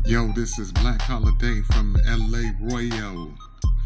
Yo, this is Black Holiday from LA Royal,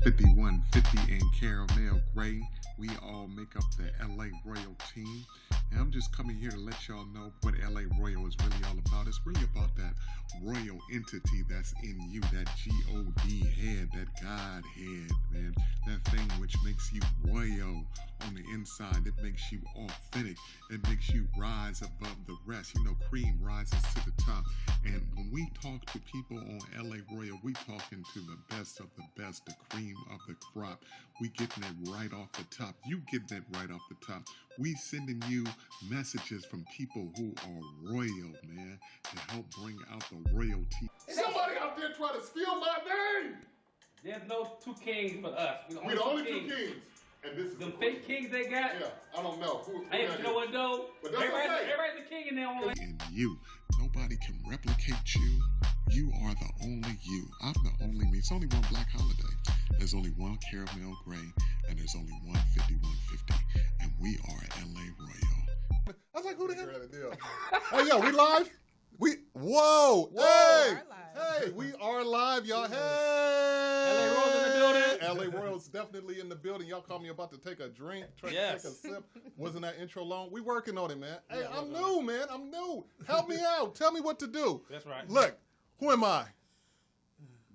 5150 and Caramel Gray. We all make up the LA Royal team. And I'm just coming here to let y'all know what LA Royal is really all about. It's really about that royal entity that's in you, that G-O-D head, that God head, man. That thing which makes you royal on the inside. It makes you authentic. It makes you rise above the rest. You know, cream rises to the top. And when we talk to people on LA Royal, we talking to the best of the best, the cream of the crop. We getting it right off the top. You getting it right off the top. We sending you messages from people who are royal, man, to help bring out the royalty. Somebody out there trying to steal my name! There's no two kings but us. We're the only two kings. And this is them fake kings they got? Yeah, I don't know. Hey, you know what though? But that's everybody's a king in their own way. And you. Nobody can replicate you. You are the only you. I'm the only me. It's only one Black Holiday. There's only one Caramel Gray, and there's only one 5150. And we are LA Royal. I was like, who the hell? Hey, yo, we live? Whoa, hey, hey, we are live, y'all. Hey, LA Royals in the building. LA Royals definitely in the building. Y'all call me about to take a drink, take a sip. Wasn't that intro long? We working on it, man. Hey, I'm new, man. I'm new. Help me out. Tell me what to do. That's right. Look, who am I?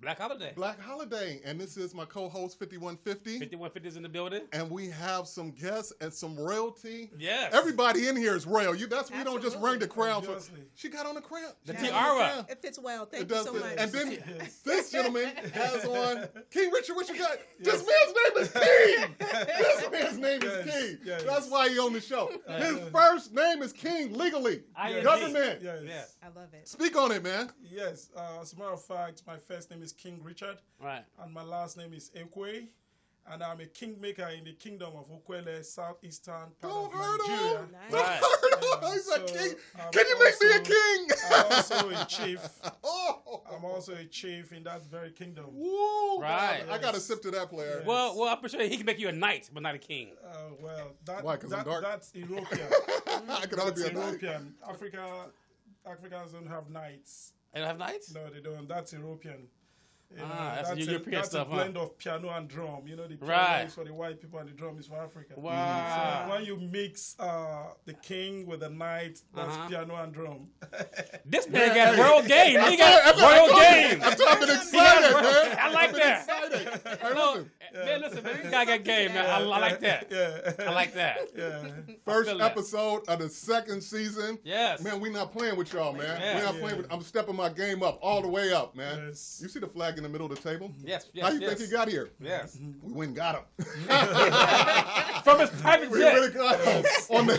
Black Holiday. Black Holiday. And this is my co-host, 5150. 5150 is in the building. And we have some guests and some royalty. Yes. Everybody in here is royal. We don't just ring the crown. She got on the crown. The tiara. It fits well. Thank you so much. And then this gentleman has on King Richard. What you got? This man's name is King. This man's name is King. Yes. That's why he on the show. His first name is King legally. Government. Yes. I love it. Speak on it, man. Yes. As a matter of fact, my first name is King Richard. Right. And my last name is Ekwe. And I'm a kingmaker in the kingdom of Okwele, southeastern part of Nigeria. Nice. Right. He's a king. Can you make me a king? I'm also a chief. I'm also a chief in that very kingdom. Woo, right. I got to sip to that player. Yes. Well, I'm pretty sure he can make you a knight, but not a king. Why? Because I'm dark? That's European. I can only be a European. Africans don't have knights. They don't have knights? No, they don't. That's European. That's European stuff, a blend of piano and drum. You know, the piano right. is for the white people and the drum is for Africa. Wow. So when you mix the king with the knight, that's piano and drum. This man got royal game. He got royal game. I'm excited, man. I like that. Hey, listen, man, this guy got game, man. I like that. Yeah. I like that. Yeah. First episode of the second season. Yes. Man, we not playing with y'all, man. Yeah. We not playing with. I'm stepping my game up all the way up, man. Yes. You see the flag in the middle of the table? Yes. How you think he got here? Yes. We went and got him. From his private We jet. really got him.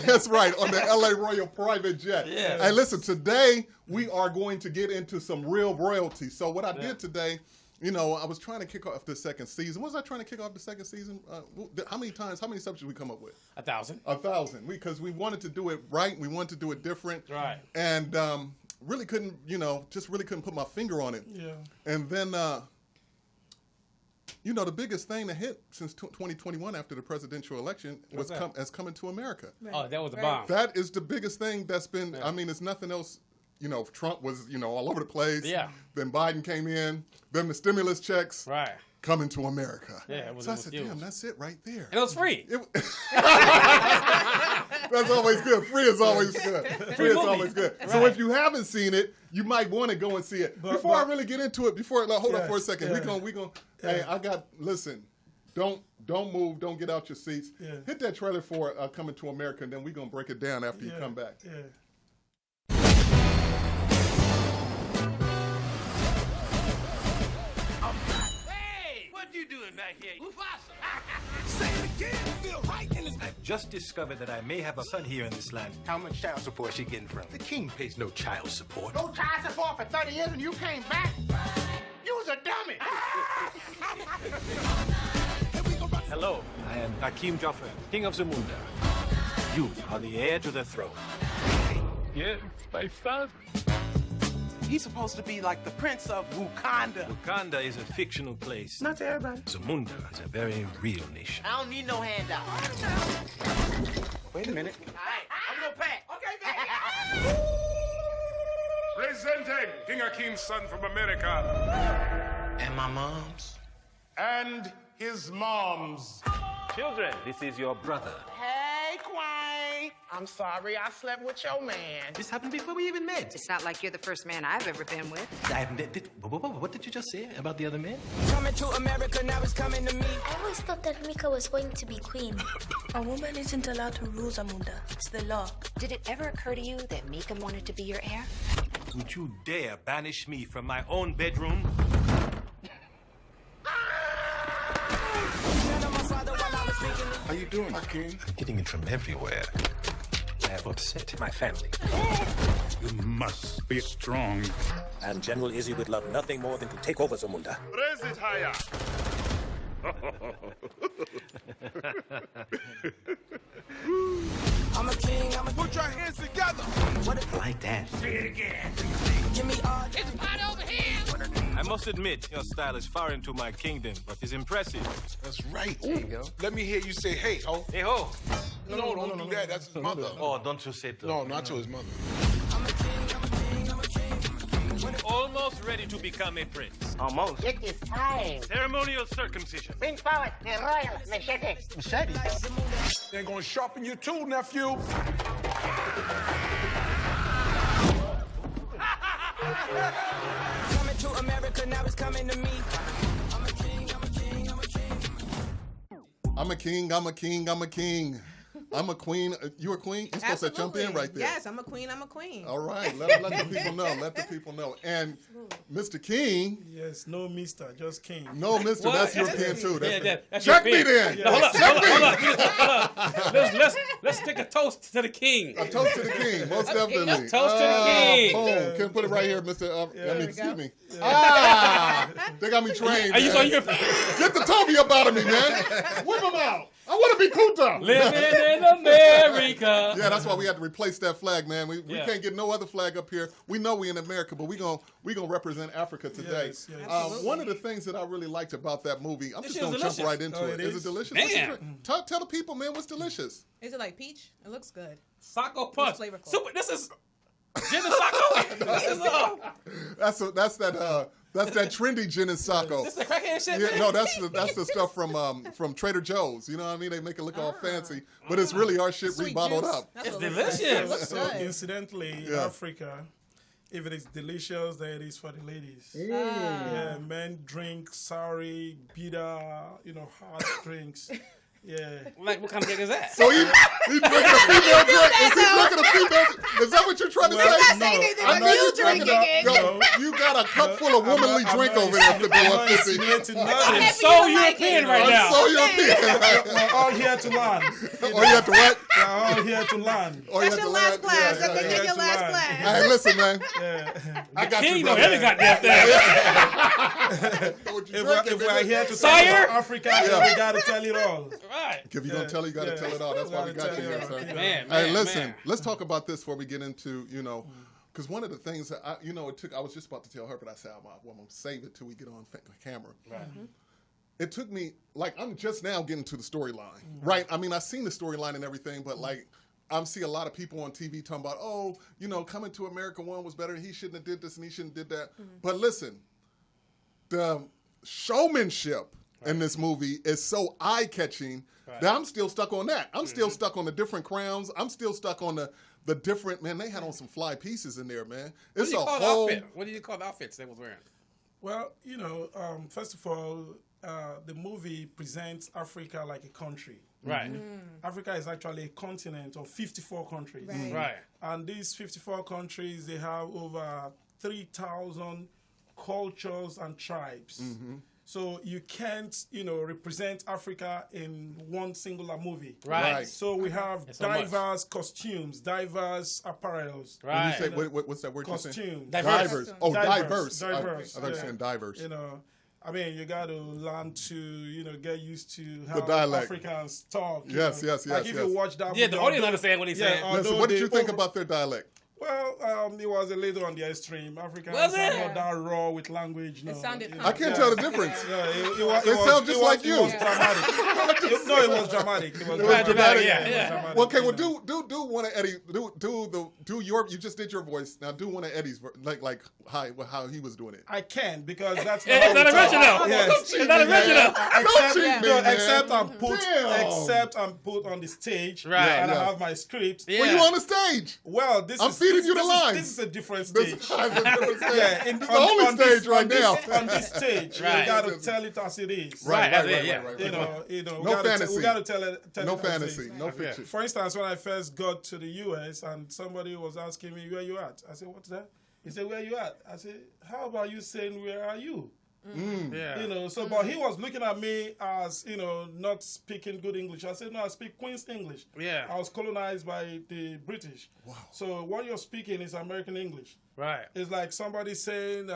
That's right, on the LA Royal private jet. Yeah. Hey, listen, today we are going to get into some real royalty. So what I did today, you know, I was trying to kick off the second season. Was I trying to kick off the second season? How many subjects we come up with? 1,000. 1,000. Because we wanted to do it right. We wanted to do it different. Right. And really couldn't, just really couldn't put my finger on it. Yeah. And then, the biggest thing that hit since 2021 after the presidential election has Coming to America. Right. Oh, that was a bomb. That is the biggest thing that's been, I mean, it's nothing else. Trump was, all over the place. Yeah. Then Biden came in. Then the stimulus checks. Right. Coming to America. Yeah, it was, so I said, damn, that's it right there. And it was free. That's always good. Free is always good. Free is always good. Right. So if you haven't seen it, you might want to go and see it. Before I really get into it, hold on for a second. Yeah. We gonna. Hey, listen. Don't move. Don't get out your seats. Yeah. Hit that trailer for Coming to America, and then we're gonna break it down after you come back. Yeah. What you doing back here? Mufasa! Say it again, feel right in his neck. Just discovered that I may have a son here in this land. How much child support she getting from? The king pays no child support. No child support for 30 years and you came back? You was a dummy! Hello, I am Hakim Jaffer, king of Zamunda. You are the heir to the throne. Yes, my father. He's supposed to be like the prince of Wakanda. Wakanda is a fictional place. Not to everybody. Zamunda is a very real nation. I don't need no handout. Wait a minute. All right, I'm gonna pack. Okay, baby. Ladies Presenting King Akeem's son from America. And my mom's. And his mom's. Children, this is your brother. Hey, Quay. I'm sorry I slept with your man. This happened before we even met. It's not like you're the first man I've ever been with. What did you just say about the other men? Coming to America, now it's coming to me. I always thought that Mika was going to be queen. A woman isn't allowed to rule Zamunda. It's the law. Did it ever occur to you that Mika wanted to be your heir? Would you dare banish me from my own bedroom? How you doing, Hakeem? I'm getting it from everywhere. I have upset my family. You must be strong. And General Izzy would love nothing more than to take over Zamunda. Raise it higher. I'm a king, I'm a... Put your hands together. I like that. Say it again. Give me all... It's pot over here. I must admit, your style is foreign to my kingdom, but is impressive. That's right. There you go. Let me hear you say, hey, ho. Hey ho! No, don't do that. That's his mother. Oh, don't you say it. No, not to his mother. I'm a king, I'm a king, I'm a king. Almost ready to become a prince. Almost. It is time. Ceremonial circumcision. Bring forward the royal machete. Machete? They're gonna sharpen you too, nephew. Coming to America, now it's coming to me. I'm a king, I'm a king, I'm a king. I'm a king, I'm a king, I'm a king. I'm a queen. You a queen? You're supposed to jump in right there. Yes, I'm a queen. I'm a queen. All right. Let the people know. Let the people know. And Mr. King. Yes, no mister, just king. No, Mr. What? That's European too. That's check me European. then. No, hold up. Let's take a toast to the king. A toast to the king, most definitely. Toast to the king. Boom. Can put it right here, Mr. Excuse me. Yeah. They got me trained. Are you man. on your Get the Toby up out of me, man. Whip him out. I want to be Kunta. living in America? Yeah, that's why we had to replace that flag, man. We Yeah. can't get no other flag up here. We know we in America, but we gonna represent Africa today. Yes, yes. One of the things that I really liked about that movie, I'm This just shit gonna is jump delicious. right into Oh, it. it Is it is? delicious? Damn. What's the drink? Tell the people, man, what's delicious? Is it like peach? It looks good. Sacco punch. flavorful. Super, this is gin and Sacco. That's that trendy gin and Sacco. This is the crackhead shit. Yeah, no, that's the stuff from Trader Joe's. You know what I mean? They make it look all fancy, but it's really our shit Sweet rebottled juice. up. That's It's what it looks like. delicious. It looks So good. incidentally, in Yeah. Africa, if it is delicious, then it is for the ladies. Mm. Yeah, men drink sorry, bitter, hard drinks. Yeah. Like, what kind of drink is that? So he drinking a female drink. Is he drinking a female? Is that what you're trying to say? not saying anything I about know you you're drinking drinking it. Yo, you got a cup full of womanly drink over there, 5150. I'm so European right now. I'm so European. We're all here to learn. Oh, you have to what? We're all here to learn. Oh, you That's have your to last learn? class. Yeah, That's yeah, your yeah. last Yeah. class. Hey, listen, man. Yeah. I got King you, know brother. every goddamn thing. What you If drinking, we're baby? here to Sire? talk about Africa, then we got to tell it all. Right. If you're going to tell it, you got to Yeah. tell it all. That's why we got you here, sir. Man, Hey, man, listen, man. let's talk about this before we get into, because one of the things that I was just about to tell her, but I said, I'm going to save it till we get on camera. Right. It took me, I'm just now getting to the storyline, right? I mean, I've seen the storyline and everything, but I see a lot of people on TV talking about, Coming to America 1 was better, and he shouldn't have did this and he shouldn't have did that. But listen, the showmanship in this movie is so eye-catching that I'm still stuck on that. I'm still stuck on the different crowns. I'm still stuck on the different, man, they had on some fly pieces in there, man. What It's do you a call the whole... outfit? What do you call the outfits they was wearing? Well, first of all, the movie presents Africa like a country. Right. Africa is actually a continent of 54 countries. Right. Right. And these 54 countries, they have over 3,000 cultures and tribes. So you can't, represent Africa in one singular movie. Right. So we have It's so much. diverse costumes, diverse apparels. When you Right. say, what's that word you're saying? Costumes. Diverse. Oh, Diverse. diverse. I Diverse, thought you were yeah. saying diverse. You got to learn to, get used to how dialect. Africans talk. Yes, yes, Like yes, if yes. you watch that Yeah, the movie, audience understand what he's saying. Listen, although what did they you think about their dialect? Well, it was a little on the extreme. Africans Was are it? not that raw with language. No. It sounded I can't tell the difference. Yeah, It sounds just like you. It was dramatic. No, it was dramatic. It was dramatic. Yeah, It was yeah. dramatic, Well, okay, you well, know. do one of Eddie. Do your. You just did your voice. Now do one of Eddie's. Like how he was doing it. I can because that's It's not how we talk. original. Yes. It's not original. Don't cheat me, man. Except I'm put on the stage, Right. and Yeah. I have my script. Yeah. Well, you on the stage. Well, this I'm is feeding this, you the this lines. Is, this is a different This stage. is a different stage. Yeah, It's the only stage right now. On this stage, Right. you got to tell it as it is. Right, Right, yeah, right, yeah. right, right, You right. know, No fantasy. we got to tell it. No it as it fantasy. is. No fiction. For instance, when I first got to the U.S. and somebody was asking me, where you at? I said, what's that? He said, where you at? I said, how about you saying, where are you? Yeah. You know, so, but he was looking at me as, you know, not speaking good English. I said, no, I speak Queen's English. Yeah. I was colonized by the British. Wow. So what you're speaking is American English. Right. It's like somebody saying,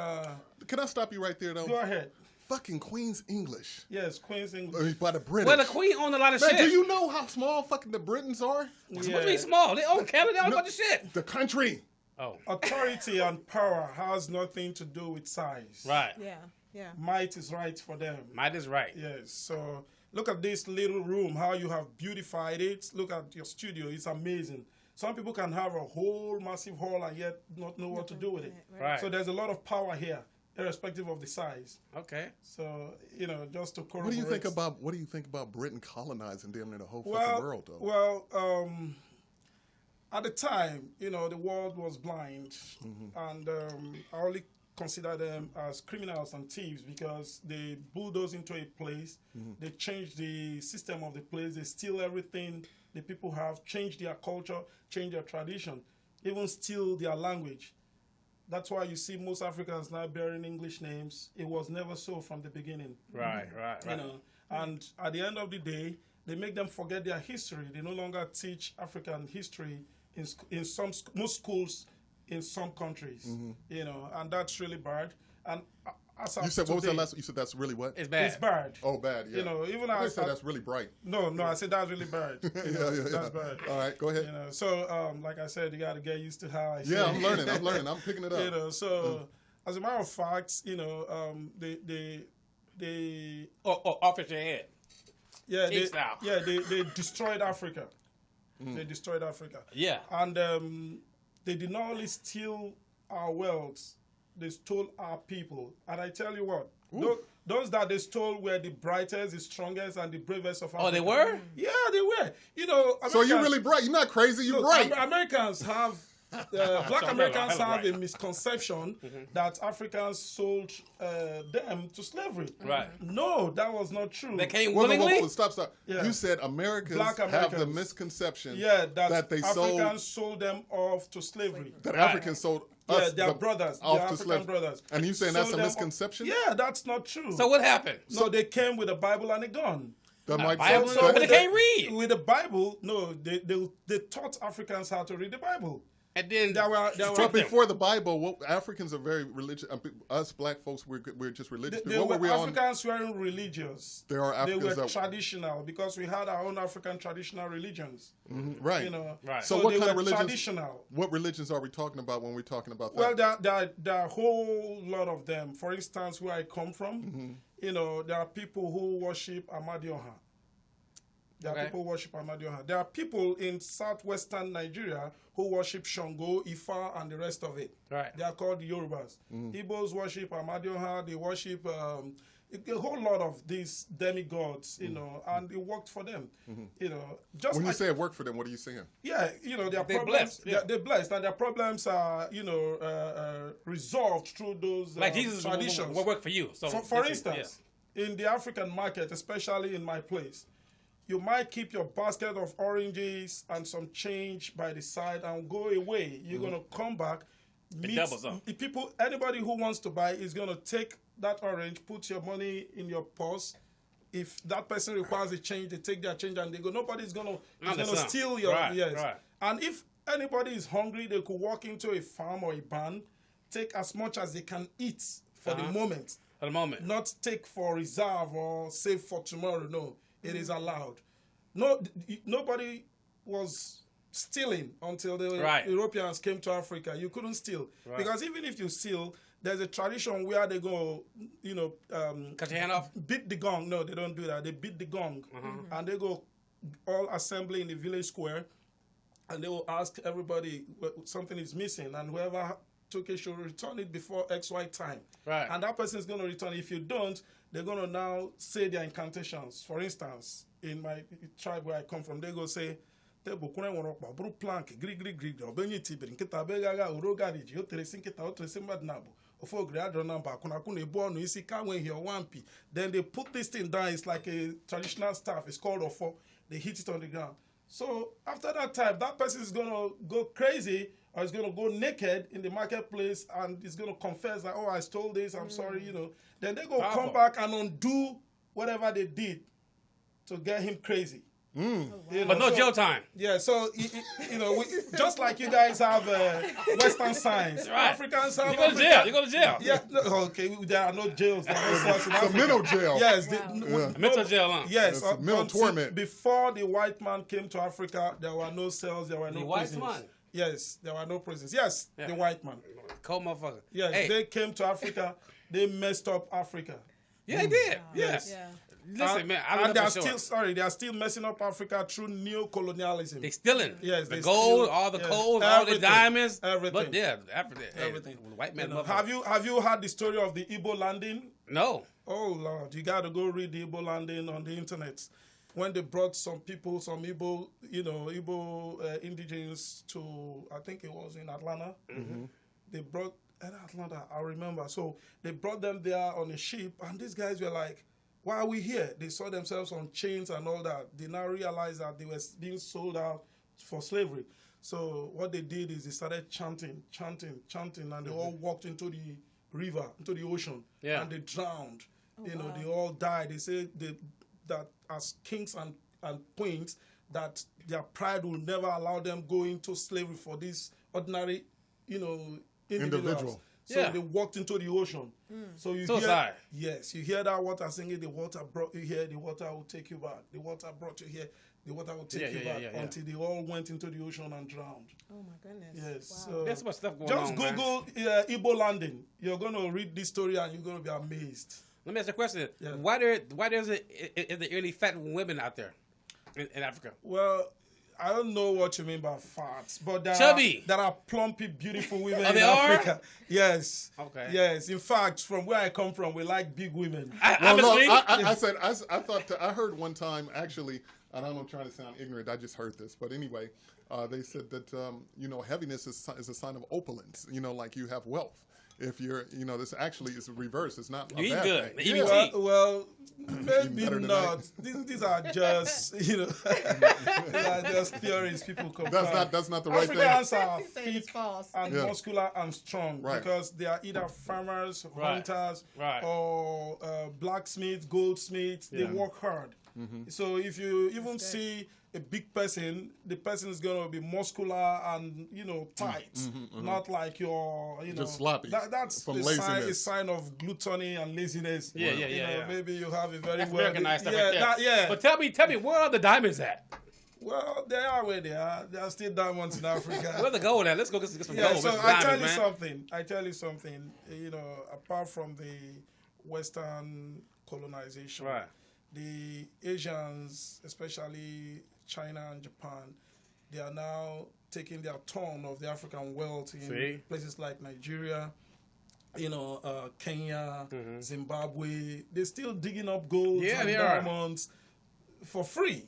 Can I stop you right there though? go ahead. Fucking Queen's English. Yes, Queen's English. By the British. Well, the Queen owned a lot of Man, shit. do you know how small fucking the Britons are? What do you mean small? They own Canada. They own a bunch of shit. The country. Oh. Authority and power has nothing to do with size. Right. Yeah, yeah. Might is right for them. Might is right. Yes. So look at this little room, how you have beautified it. Look at your studio. It's amazing. Some people can have a whole massive hall and yet not know what to do with it. Right. So there's a lot of power here, irrespective of the size. Okay. So, you know, just to corroborate. What do you think about Britain colonizing damn near the whole fucking Well, world though? well, at the time, you know, the world was blind, and I only consider them as criminals and thieves because they bulldoze into a place, they change the system of the place, they steal everything the people have, change their culture, change their tradition, even steal their language. That's why you see most Africans now bearing English names. It was never so from the beginning. Right. You know, and at the end of the day, they make them forget their history. They no longer teach African history in most schools in some countries. You know, and that's really bad. And as You said what was that last? You said that's really what? It's bad. It's bad. Oh, bad. Yeah. You know, even I as said that's really bright. no, I said that's really bad. You know, that's bad. All right, go ahead. You know, so like I said, you got to get used to how I say. Yeah, I'm learning. I'm picking it up. You know, so as a matter of fact, you know, they off at your head. yeah, King style. they destroyed Africa. They destroyed Africa. Yeah. And they did not only steal our wealth, they stole our people. And I tell you what, those that they stole were the brightest, the strongest, and the bravest of Africa. Oh, they were? Yeah, they were. You know, So you're Americans- really bright. You're not crazy. You're Look, bright. Americans have, black Americans have right. a misconception that Africans sold them to slavery. Right. No, that was not true. They came Whoa, willingly. stop. Yeah. You said Americans Black have the Americans. misconception Yeah, that they Africans sold them off to slavery. that Africans sold Yeah, us their the- brothers, off their to African slavery. brothers. And you saying Sold that's a them misconception? Yeah, that's not true. So what happened? No, they came with a Bible and a gun. That might Bible, so- but they can't read. With the Bible, no, they taught Africans how to read the Bible. And then But before the Bible, Africans are very religious. Us black folks, we're just religious. They What were were we on? Africans weren't religious. There are They Africans were that- traditional because we had our own African traditional religions. Right. You know, Right. So, so what they kind of were religions? traditional. What religions are we talking about when we're talking about that? Well, there are a whole lot of them. For instance, where I come from, you know, there are people who worship Amadioha. There are Okay. people who worship Amadioha. There are people in southwestern Nigeria who worship Shango, Ifa, and the rest of it. Right. They are called the Yorubas. Igbos worship Amadioha. They worship a whole lot of these demigods, you know, and it worked for them. You know, just when you like, say it worked for them, what are you saying? yeah, you know, their They're problems, blessed, yeah. they're blessed, and their problems are, you know, resolved through those like Jesus traditions. will work for you. So For this is- instance, in the African market, especially in my place, you might keep your basket of oranges and some change by the side and go away. You're going to come back, meet doubles up. the people. Anybody who wants to buy is going to take that orange, put your money in your purse. If that person requires a change, they take their change and they go. Nobody's going to Understand. steal your Right, yes. right. And if anybody is hungry, they could walk into a farm or a barn, take as much as they can eat for the moment. For the moment. Not take for reserve or save for tomorrow. No, it is allowed. No, nobody was stealing until the Right. Europeans came to Africa. You couldn't steal. Right. Because even if you steal, there's a tradition where they go, Cut your hand off. beat the gong. No, they don't do that. They beat the gong. And they go all assembly in the village square. And they will ask everybody something is missing. And whoever took it should return it before XY time. Right. And that person is going to return. If you don't, they're going to now say their incantations. For instance, in my tribe where I come from, they go say, plank, grig, obenye tibiri, nkita begaga, urogari, oteresi nkita, oteresi madnabu, ofo grado number, kunakune born, isi kawen here, wampi. Then they put this thing down, it's like a traditional staff, it's called ofo, they hit it on the ground. So after that time, that person is going to go crazy, or is going to go naked in the marketplace and is going to confess that, oh, I stole this, I'm sorry, Then they go come back and undo whatever they did to get him crazy. But no jail time. Yeah, so, just like you guys have Western signs, Right. Africans have... You go to jail. You go to jail. Yeah, okay, there are no jails. It's a mental jail. Yes. Mental jail, huh? Yes. It's mental until torment. Before the white man came to Africa, there were no cells, there were no The white prisons. man? Yes, there were no prisons. Yes, Yeah. the white man. Cold motherfucker. Yes, Hey. they came to Africa, they messed up Africa. Yeah, they did. Yes. Yeah. Listen, And- man, I and know they are for sure. they are still messing up Africa through neo-colonialism. They stealing. Yes, the they gold, steal- all the yes, coal, all the everything, diamonds. everything. But yeah, everything. Everything. The white man motherfucker. Have you heard the story of the Igbo landing? No. Oh Lord, you got to go read the Igbo landing on the internet. When they brought some people, some Igbo, Igbo indigenes to, I think it was in Atlanta. They brought Atlanta, I remember. So they brought them there on a ship, and these guys were like, "Why are we here?" They saw themselves on chains and all that. They now realized that they were being sold out for slavery. So what they did is they started chanting, and they all walked into the river, into the ocean, Yeah. and they drowned. They all died. They say that as kings and queens, that their pride will never allow them go into slavery for these ordinary, individuals. So Yeah. they walked into the ocean. So you So hear, sorry. yes, you hear that water singing. The water brought you here. The water will take you back. The water brought you here. The water will take you back until they all went into the ocean and drowned. Oh my goodness. Yes. Wow. So There's so much stuff going just on, man. Google Igbo landing. You're gonna read this story and you're gonna be amazed. Let me ask you a question. Yeah. Why is there really fat women out there in Africa? Well, I don't know what you mean by fat, but Chubby. there are plumpy, beautiful women Oh, in they are? Africa. Yes. Okay. Yes. In fact, from where I come from, we like big women. Honestly, I heard one time, actually, and I'm not trying to sound ignorant, I just heard this, but anyway, they said that, heaviness is a sign of opulence, like you have wealth. If you're, this actually is a reverse. It's not a You eat bad good. thing. You eat Yeah. tea. Well, maybe better than not. These are just, these are just theories people come That's not the right Africans thing. are Say it's fit false. and Yeah. muscular and strong Right. because they are either farmers, Right. hunters, Right. or blacksmiths, goldsmiths. They Yeah. work hard. So if you even see a big person, the person is going to be muscular and tight, not like your Just sloppy That's from a laziness. sign of gluttony and laziness. Yeah. Maybe you have a very That's well. Americanized stuff right there. Yeah. But tell me, where are the diamonds at? Well, they are where they are. There are still diamonds in Africa. Where's the gold at? Let's go get some Yeah, gold. so Get some I tell diamonds, you man. something. Apart from the Western colonization, Right. the Asians, especially China and Japan, they are now taking their turn of the African wealth in See? places like Nigeria, Kenya, Zimbabwe. They're still digging up gold Yeah, and they are. diamonds for free.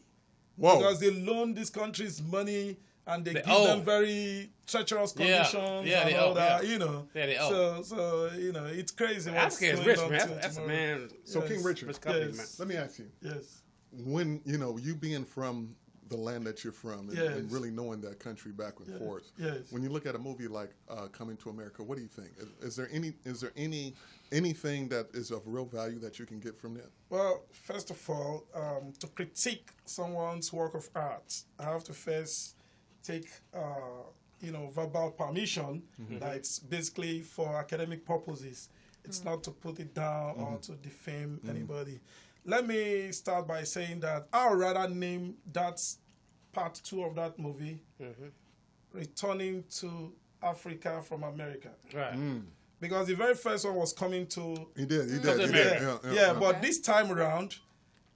Whoa. Because they loan these countries money and they give owe. them very treacherous conditions Yeah, and they all owe, that, Yeah, they owe. So it's crazy. what's Africa is going rich, on man. till That's tomorrow. man. So, Yes. King Richard, Rich company, Yes. man. let me ask you, Yes. when, you being from the land that you're from and, Yes. and really knowing that country back and forth, Yes. when you look at a movie like Coming to America, what do you think? Is there anything that is of real value that you can get from that? Well, first of all, to critique someone's work of art, I have to first take, verbal permission that it's basically for academic purposes. It's not to put it down or to defame anybody. Let me start by saying that I would rather name that part 2 of that movie, returning to Africa from America. Right. Because the very first one was coming to... He did. Yeah, but this time around,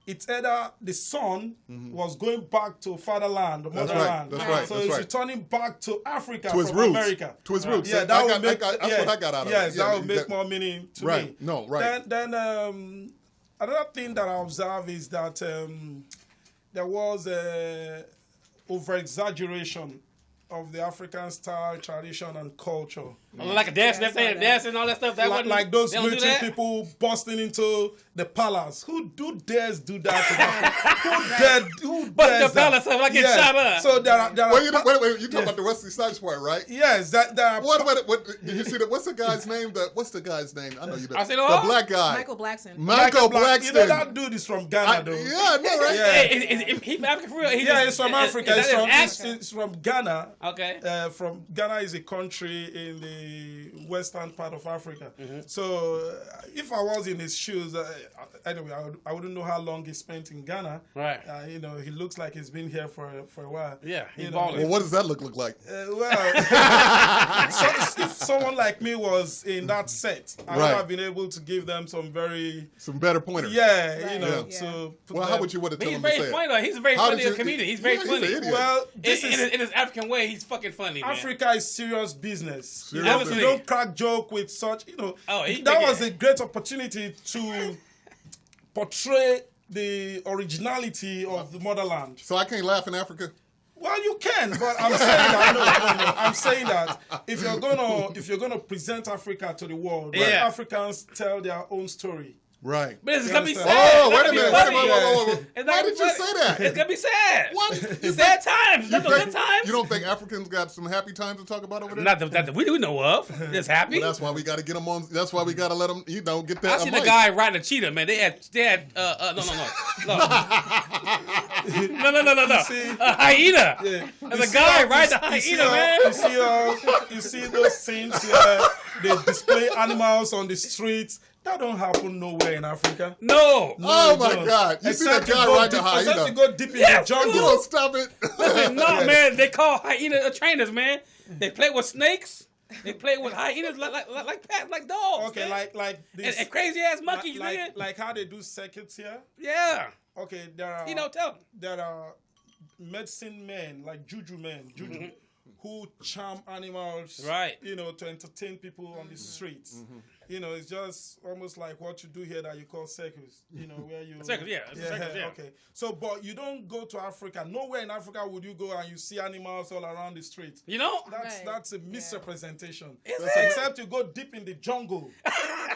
it's either the son was going back to fatherland, motherland. That's right. So he's returning back to Africa To his from roots. America. To his roots. Yeah, that's what I got out of it. Yes, that would make more meaning to me. Right. No, right. Then another thing that I observe is that there was a over-exaggeration of the African style, tradition, and culture. Like a dance, dance and all that stuff. That Like those they don't do military that? people busting into the palace. Who dares do that? Who Bust dares the palace up like it's shot up. So there are Wait, you talking about the Wesley Snipes part, right? Yes, there are What did you see that? What's the guy's name? What's the guy's name? I know you. I said, the black guy. Michael Blackson. Michael Blackson. You know that dude is from Ghana, though. Yeah, I know, right? Yeah. He's from Africa for real. He's from Africa. He's from Ghana. Okay. From Ghana is a country in the western part of Africa. So if I was in his shoes, anyway, I wouldn't know how long he spent in Ghana. Right. He looks like he's been here for a while. Yeah, he's You balling. Well, what does that look like? If someone like me was in that set, I would Right. have been able to give them some better pointers. to put Well, how would you want to But tell he's him to say very it? funny though. He's a very How funny did you- comedian. He's very Yeah, he's funny. an idiot. Well, in his African way, he's fucking funny, man. Africa is serious business. Serious You business. don't crack joke with such, Oh, he that take was it. a great opportunity to portray the originality of the motherland. So I can't laugh in Africa? Well, you can, but I'm saying that no. I'm saying that if you're gonna present Africa to the world, let Yeah. Africans tell their own story. Right. But it's You gonna be understand? sad. Oh, It's wait a gonna be minute. funny. Wait. It's Why not did you funny. say that? It's gonna be sad. What? It's sad times. Not the good times. You don't think Africans got some happy times to talk about over there? Not that we do know of. It's happy. Well, that's why we got to get them on. That's why we got to let them, get that. I seen the guy riding a cheetah, man. They had no. See? A hyena. Yeah. There's a guy riding a hyena, man. You see those scenes where they display animals on the streets. That don't happen nowhere in Africa. No. Oh it my don't. God! You see that Except guy go riding deep- a Except hyena? to go deep in Yes, the jungle. You don't stop it. Listen, no, man. They call hyena trainers, man. They play with snakes. They play with hyenas like pets, like dogs. Okay, man. like this. and crazy ass monkeys, like, nigga. like how they do circuits here. Yeah. Okay, there are Tell them. there are medicine men, like juju men, who charm animals, Right. to entertain people on the streets. It's just almost like what you do here that you call circus, where you... Circus, yeah. It's a circus, yeah. Okay. So, but you don't go to Africa. Nowhere in Africa would you go and you see animals all around the street. You know? That's a misrepresentation. Is it? Except you go deep in the jungle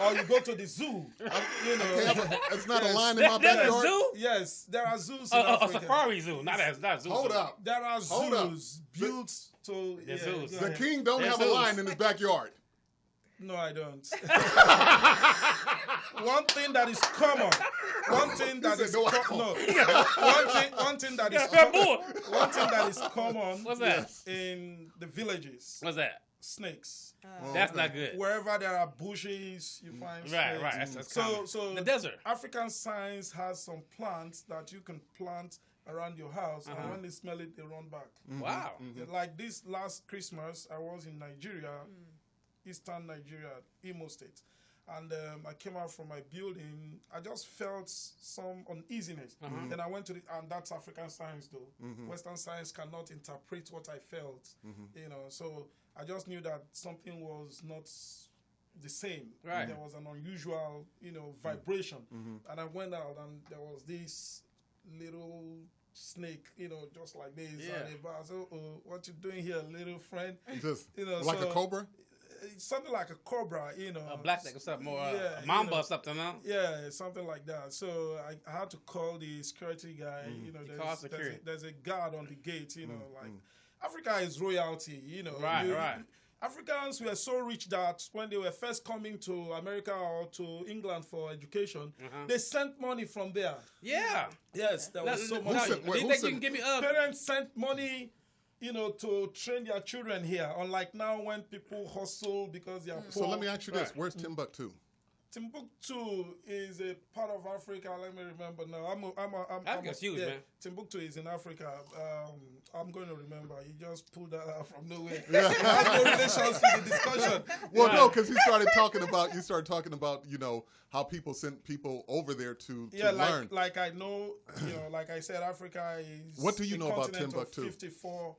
or you go to the zoo. It's not a line in my There's a backyard. zoo? Yes, there are zoos in A Africa. safari zoo, not a zoo. Hold zoo. up. There are Hold up. zoos built to... There's zoos. go The ahead. king don't There's have a zoos. line in his backyard. No, I don't. One thing that is common. One thing that said is no, I common. don't. No. One thing that is one thing that is common. What's that? In the villages? What's that? Snakes. That's not good. Wherever there are bushes, you find snakes. Right. That's common. So the desert. African science has some plants that you can plant around your house, and when they smell it, they run back. Wow. Like this last Christmas, I was in Nigeria, eastern Nigeria, Imo State. And I came out from my building. I just felt some uneasiness. Then I went to and that's African science though. Western science cannot interpret what I felt. So I just knew that something was not the same. Right. There was an unusual, vibration. And I went out and there was this little snake, just like this. Yeah. And I said, "Oh, what you doing here, little friend?" Just like a cobra. It's something like a cobra, A black snake or something more. Yeah, A mamba or something, no? Yeah, something like that. So I had to call the security guy. There's a guard on the gate. Like Africa is royalty. Right. Africans were so rich that when they were first coming to America or to England for education, they sent money from there. Yeah. Yes, there was so Now, much. do you think you can give me Parents sent money, to train their children here. Unlike now, when people hustle because they are poor. So let me ask you this: where's Timbuktu? Timbuktu is a part of Africa. Let me remember now. Africa's huge, man. Timbuktu is in Africa. I'm going to remember. You just pulled that out from nowhere. It has no relations to the discussion. Well, no, because you started talking about how people sent people over there to learn. Like I know, like I said, Africa is what do you know about continent Timbuktu? of 54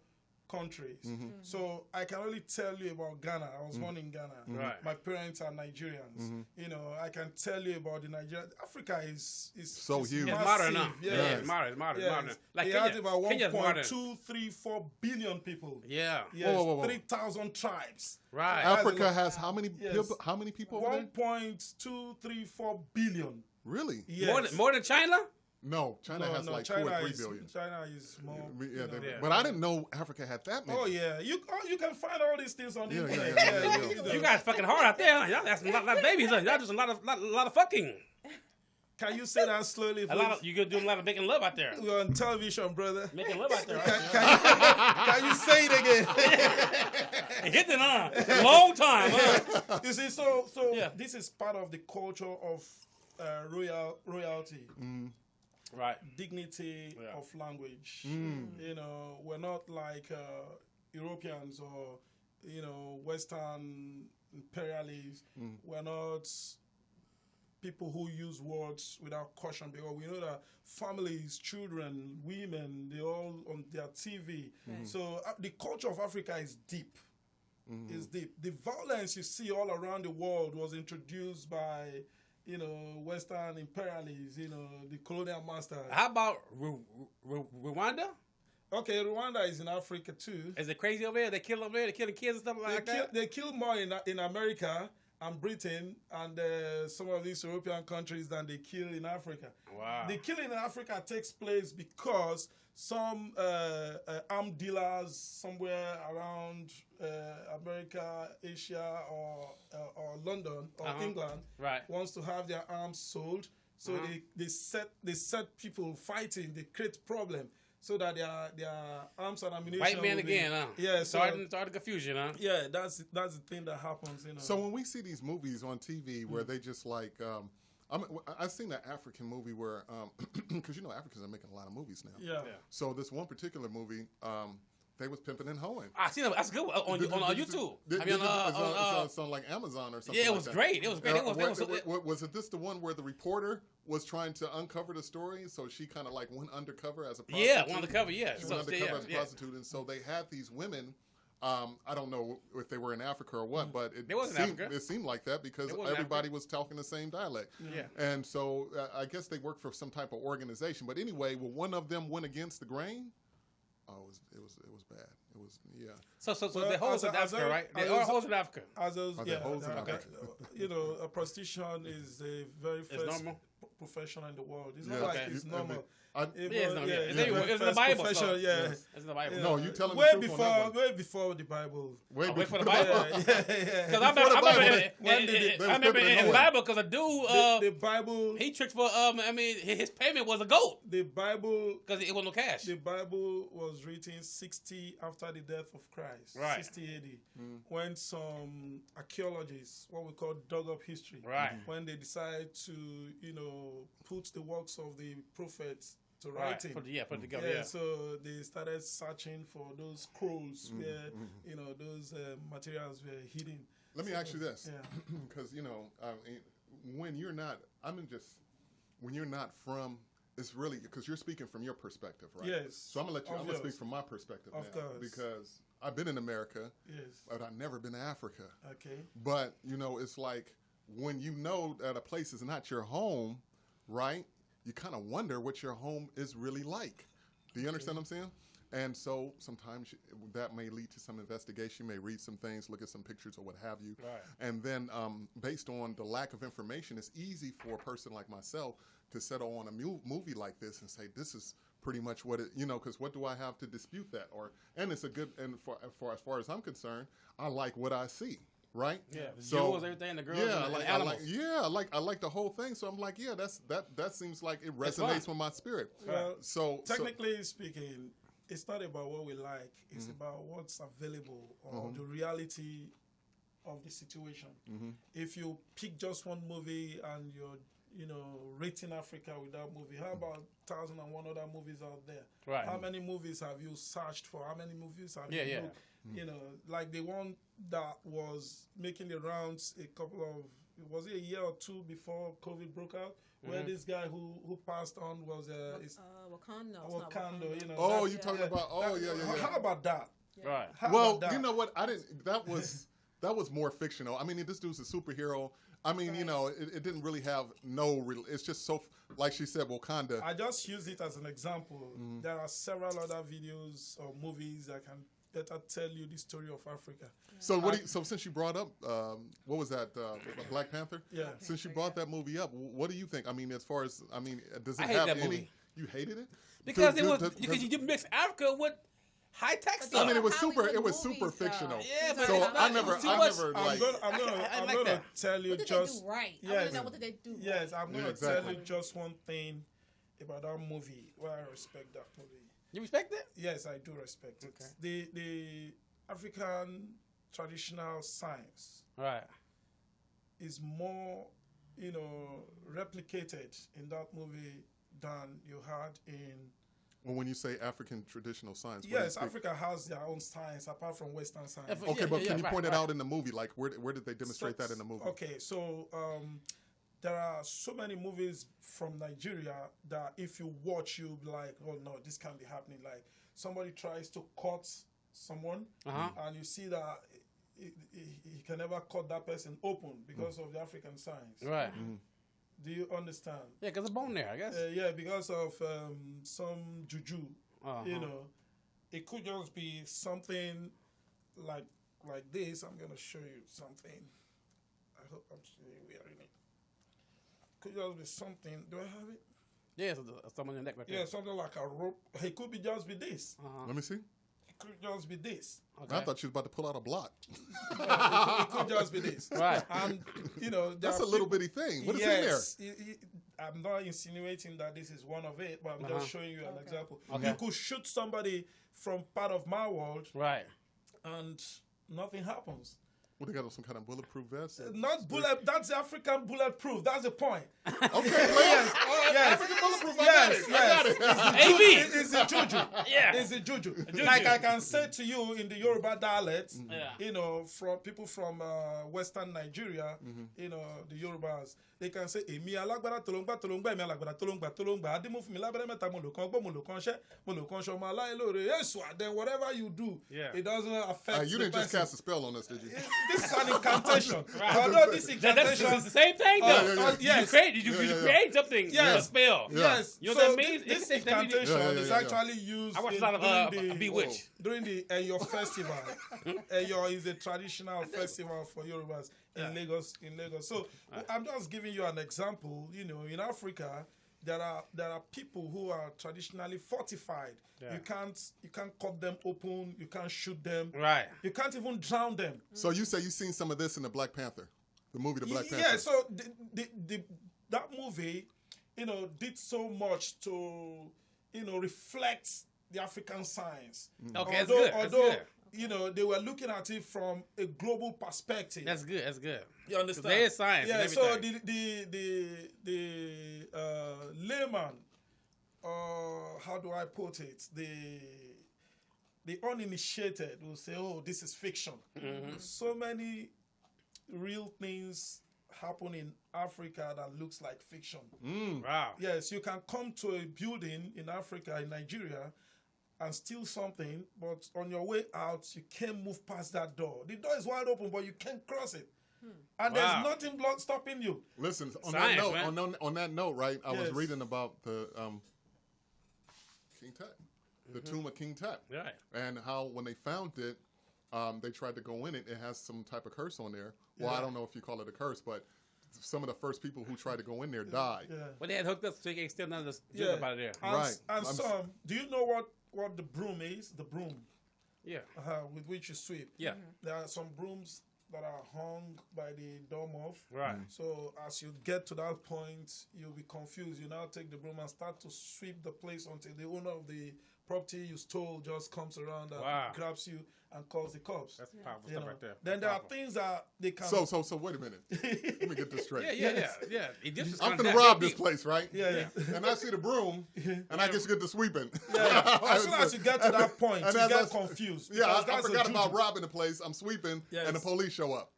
countries. So I can only tell you about Ghana. I was born in Ghana. Right. My parents are Nigerians. I can tell you about the Nigeria. Africa is so huge. It's modern now. Yes. Yeah, it's modern. Like it Kenya. has about Kenya's modern. 1.234 billion people. Yeah. Yes, Whoa. 3,000 tribes. Right. Africa has how many Yes. people? How many people over there? 1.234 billion. Really? Yes. More than China? No, China has like 2 or 3 billion. China is more. But I didn't know Africa had that many. Oh yeah, you can find all these things on the internet. Yeah. You guys fucking hard out there. Y'all got a lot of babies. Y'all just a lot of fucking. Can you say that slowly? You gonna do a lot of making love out there. We're on television, brother. Making love out there. Right? Can you say it again? Hit it on. Long time. Huh? You see, so this is part of the culture of royalty. Right. Dignity of language. We're not like Europeans or Western imperialists. We're not people who use words without caution, because we know that families, children, women, they all on their TV. So the culture of Africa is deep. It's deep. The violence you see all around the world was introduced by Western imperialists, the colonial masters. How about Rwanda? Okay, Rwanda is in Africa too. Is it crazy over there? They kill over there? They killing kids and stuff like that? They kill more in America and Britain and some of these European countries than they kill in Africa. Wow. The killing in Africa takes place because some armed dealers somewhere around America, Asia, or London or England wants to have their arms sold. So they set people fighting. They create problem so that their arms and ammunition. White man again, huh? Yeah, starting confusion, huh? Yeah, that's the thing that happens. So when we see these movies on TV where they just like. I've seen that African movie where, because Africans are making a lot of movies now. Yeah. So this one particular movie, they was pimping and hoeing. I seen it. That's good on YouTube. It's on like Amazon or something. Yeah, it was great. It was great. Was it this the one where the reporter was trying to uncover the story? So she kind of like went undercover as a prostitute. Yeah, went undercover. Yeah, she went undercover as a prostitute, and so they had these women. I don't know if they were in Africa or what, but it seemed like that because everybody was talking the same dialect. Yeah. And so I guess they worked for some type of organization. But anyway, when one of them went against the grain, it was bad. It was So the hoes in Africa, right? They are hoes in Africa. Prostitution is a very first profession in the world. It's not like it's normal. It's in the Bible. It's in the Bible. No, you telling way the truth way before the Bible. Way before the Bible. Because I remember in the Bible because a dude, the Bible, he tricked for his payment was a goat. The Bible, because it was no cash. The Bible was written 60 after the death of Christ, right? 60 AD, when some archaeologists, what we call dug up history, right? When they decided to put the works of the prophets to writing. Put it together. So they started searching for those scrolls where those materials were hidden. Let me ask you this, because when you're not, when you're not from, it's really because you're speaking from your perspective, right? Yes. So I'm gonna speak from my perspective now, because I've been in America, but I've never been to Africa. Okay. But it's like when that a place is not your home, right? You kind of wonder what your home is really like. Do you understand what I'm saying? And so sometimes that may lead to some investigation. You may read some things, look at some pictures or what have you. Right. And then based on the lack of information, it's easy for a person like myself to settle on a movie like this and say, this is pretty much what it, because what do I have to dispute that? And it's a good, and for as far as I'm concerned, I like what I see. Right? Yeah. The jewels, everything, the girls, and the animals. I like the whole thing. So I'm like, that seems like it resonates with my spirit. Well, technically speaking, it's not about what we like. It's about what's available or the reality of the situation. If you pick just one movie and you're rating Africa with that movie, how about 1,001 other movies out there? Right. How many movies have you searched for? How many movies have you Yeah. looked? Like the one that was making the rounds was it a year or two before COVID broke out? Where this guy who passed on was Wakanda. Wakanda, Oh, you talking about? Oh, yeah. How about that? Right. How Well, about that? you know what? I didn't. That was more fictional. I mean, this dude's a superhero. I mean, it didn't really have it's just so, like she said, Wakanda. I just use it as an example. There are several other videos or movies that can better tell you the story of Africa. So so since you brought up, what was that, Black Panther? Yeah. Since you brought that movie up, what do you think? I mean, as far as, does it I hate have that any? movie. You hated it? Because because you mix Africa with high tech stuff. I mean, it was Hollywood super movies, fictional. Yeah, but So it's not- I never it's too much. like. I'm like gonna that. tell you What did just they do right? I yes, want to know what did they do yes. I'm gonna exactly. tell you just one thing about that movie. Why I respect that movie. You respect that? Yes, I do respect it. The African traditional science Right. is more, replicated in that movie than you had in. Well, when you say African traditional science, what do you Yes, speak- Africa has their own science apart from Western science. Okay, but can you right, point it right. out in the movie? Like, where did they demonstrate that in the movie? Okay, so there are so many movies from Nigeria that if you watch, you'll be like, oh no, this can't be happening. Like somebody tries to cut someone, and you see that he can never cut that person open because of the African science. Right. Do you understand? Yeah, because a bone there, I guess. Yeah, because of some juju. It could just be something like this. I'm gonna show you something. I hope I'm wearing it. Could just be something. Do I have it? Yeah, so something on your neck right there. Yeah, something like a rope. It could be just be this. Let me see. It could just be this. I thought you was about to pull out a block. It could just be this. Right. And That's a little bitty thing. What is in there? I'm not insinuating that this is one of it, but I'm just showing you an example. Okay. You could shoot somebody from part of my world, Right. and nothing happens. What, they got some kind of bulletproof vest? Not bullet. That's African bulletproof. That's the point. Okay, Yes. African bulletproof. I got it. AB. It's a juju. Yeah. It's a juju. Like I can say to you in the Yoruba dialect, Yeah. from people from Western Nigeria, the Yorubas, they can say, "Emi alagbara tolongba tolongba, emi alagbara tolongba tolongba. Adimu fumi labere meta mo lo kan gbo mo lo kan she mo alailore." Yes, then whatever you do, it doesn't affect. You the didn't just person. cast a spell on us, did you? This is an incantation. Although this That's incantation, the same thing, though. yes. You create something. Yes. A spell. Yes. You know so what that means? This It- that means- incantation is actually used I watched a lot of Bewitched. during the Eyo festival. Eyo is a traditional festival for Yorubas in Lagos. So I'm just giving you an example. In Africa, there are people who are traditionally fortified. Yeah. You can't cut them open. You can't shoot them. Right. You can't even drown them. So you say you seen some of this in the Black Panther, the movie, the Black Panther. Yeah. So that movie, did so much to, reflect the African science. Okay, that's good. That's good. They were looking at it from a global perspective. That's good. That's good. You understand? There is science. Yeah. And So everything. the layman, how do I put it? The uninitiated will say, "Oh, this is fiction." So many real things happen in Africa that looks like fiction. Wow. Yes, you can come to a building in Africa, in Nigeria, and steal something, but on your way out, you can't move past that door. The door is wide open, but you can't cross it. And there's nothing stopping you. Listen, on Science, that man. note, on that note, right? I was Yes. reading about the King Tut, the tomb of King Tut, Right. and how when they found it, they tried to go in it. It has some type of curse on there. Well, I don't know if you call it a curse, but some of the first people who tried to go in there died. Yeah. But they had hooked up so you can't steal none of the junk out of there. And, Right. And I'm some, do you know what the broom is? The broom Yeah. with which you sweep. Yeah. There are some brooms that are hung by the doorknob. Right. So as you get to that point, you'll be confused. You now take the broom and start to sweep the place until the owner of the property you stole just comes around and Wow. grabs you and calls the cops. That's powerful You stuff know. right there. Then there are Powerful. things that they can. So wait a minute. Let me get this straight. Yeah. I'm finna rob this place, right? Yeah. And I see the broom, and I just get to sweeping. As soon as you get to that point, And you as get I- confused. Yeah, because I that's a forgot about juju. robbing the place. I'm sweeping, and the Yes. police show up.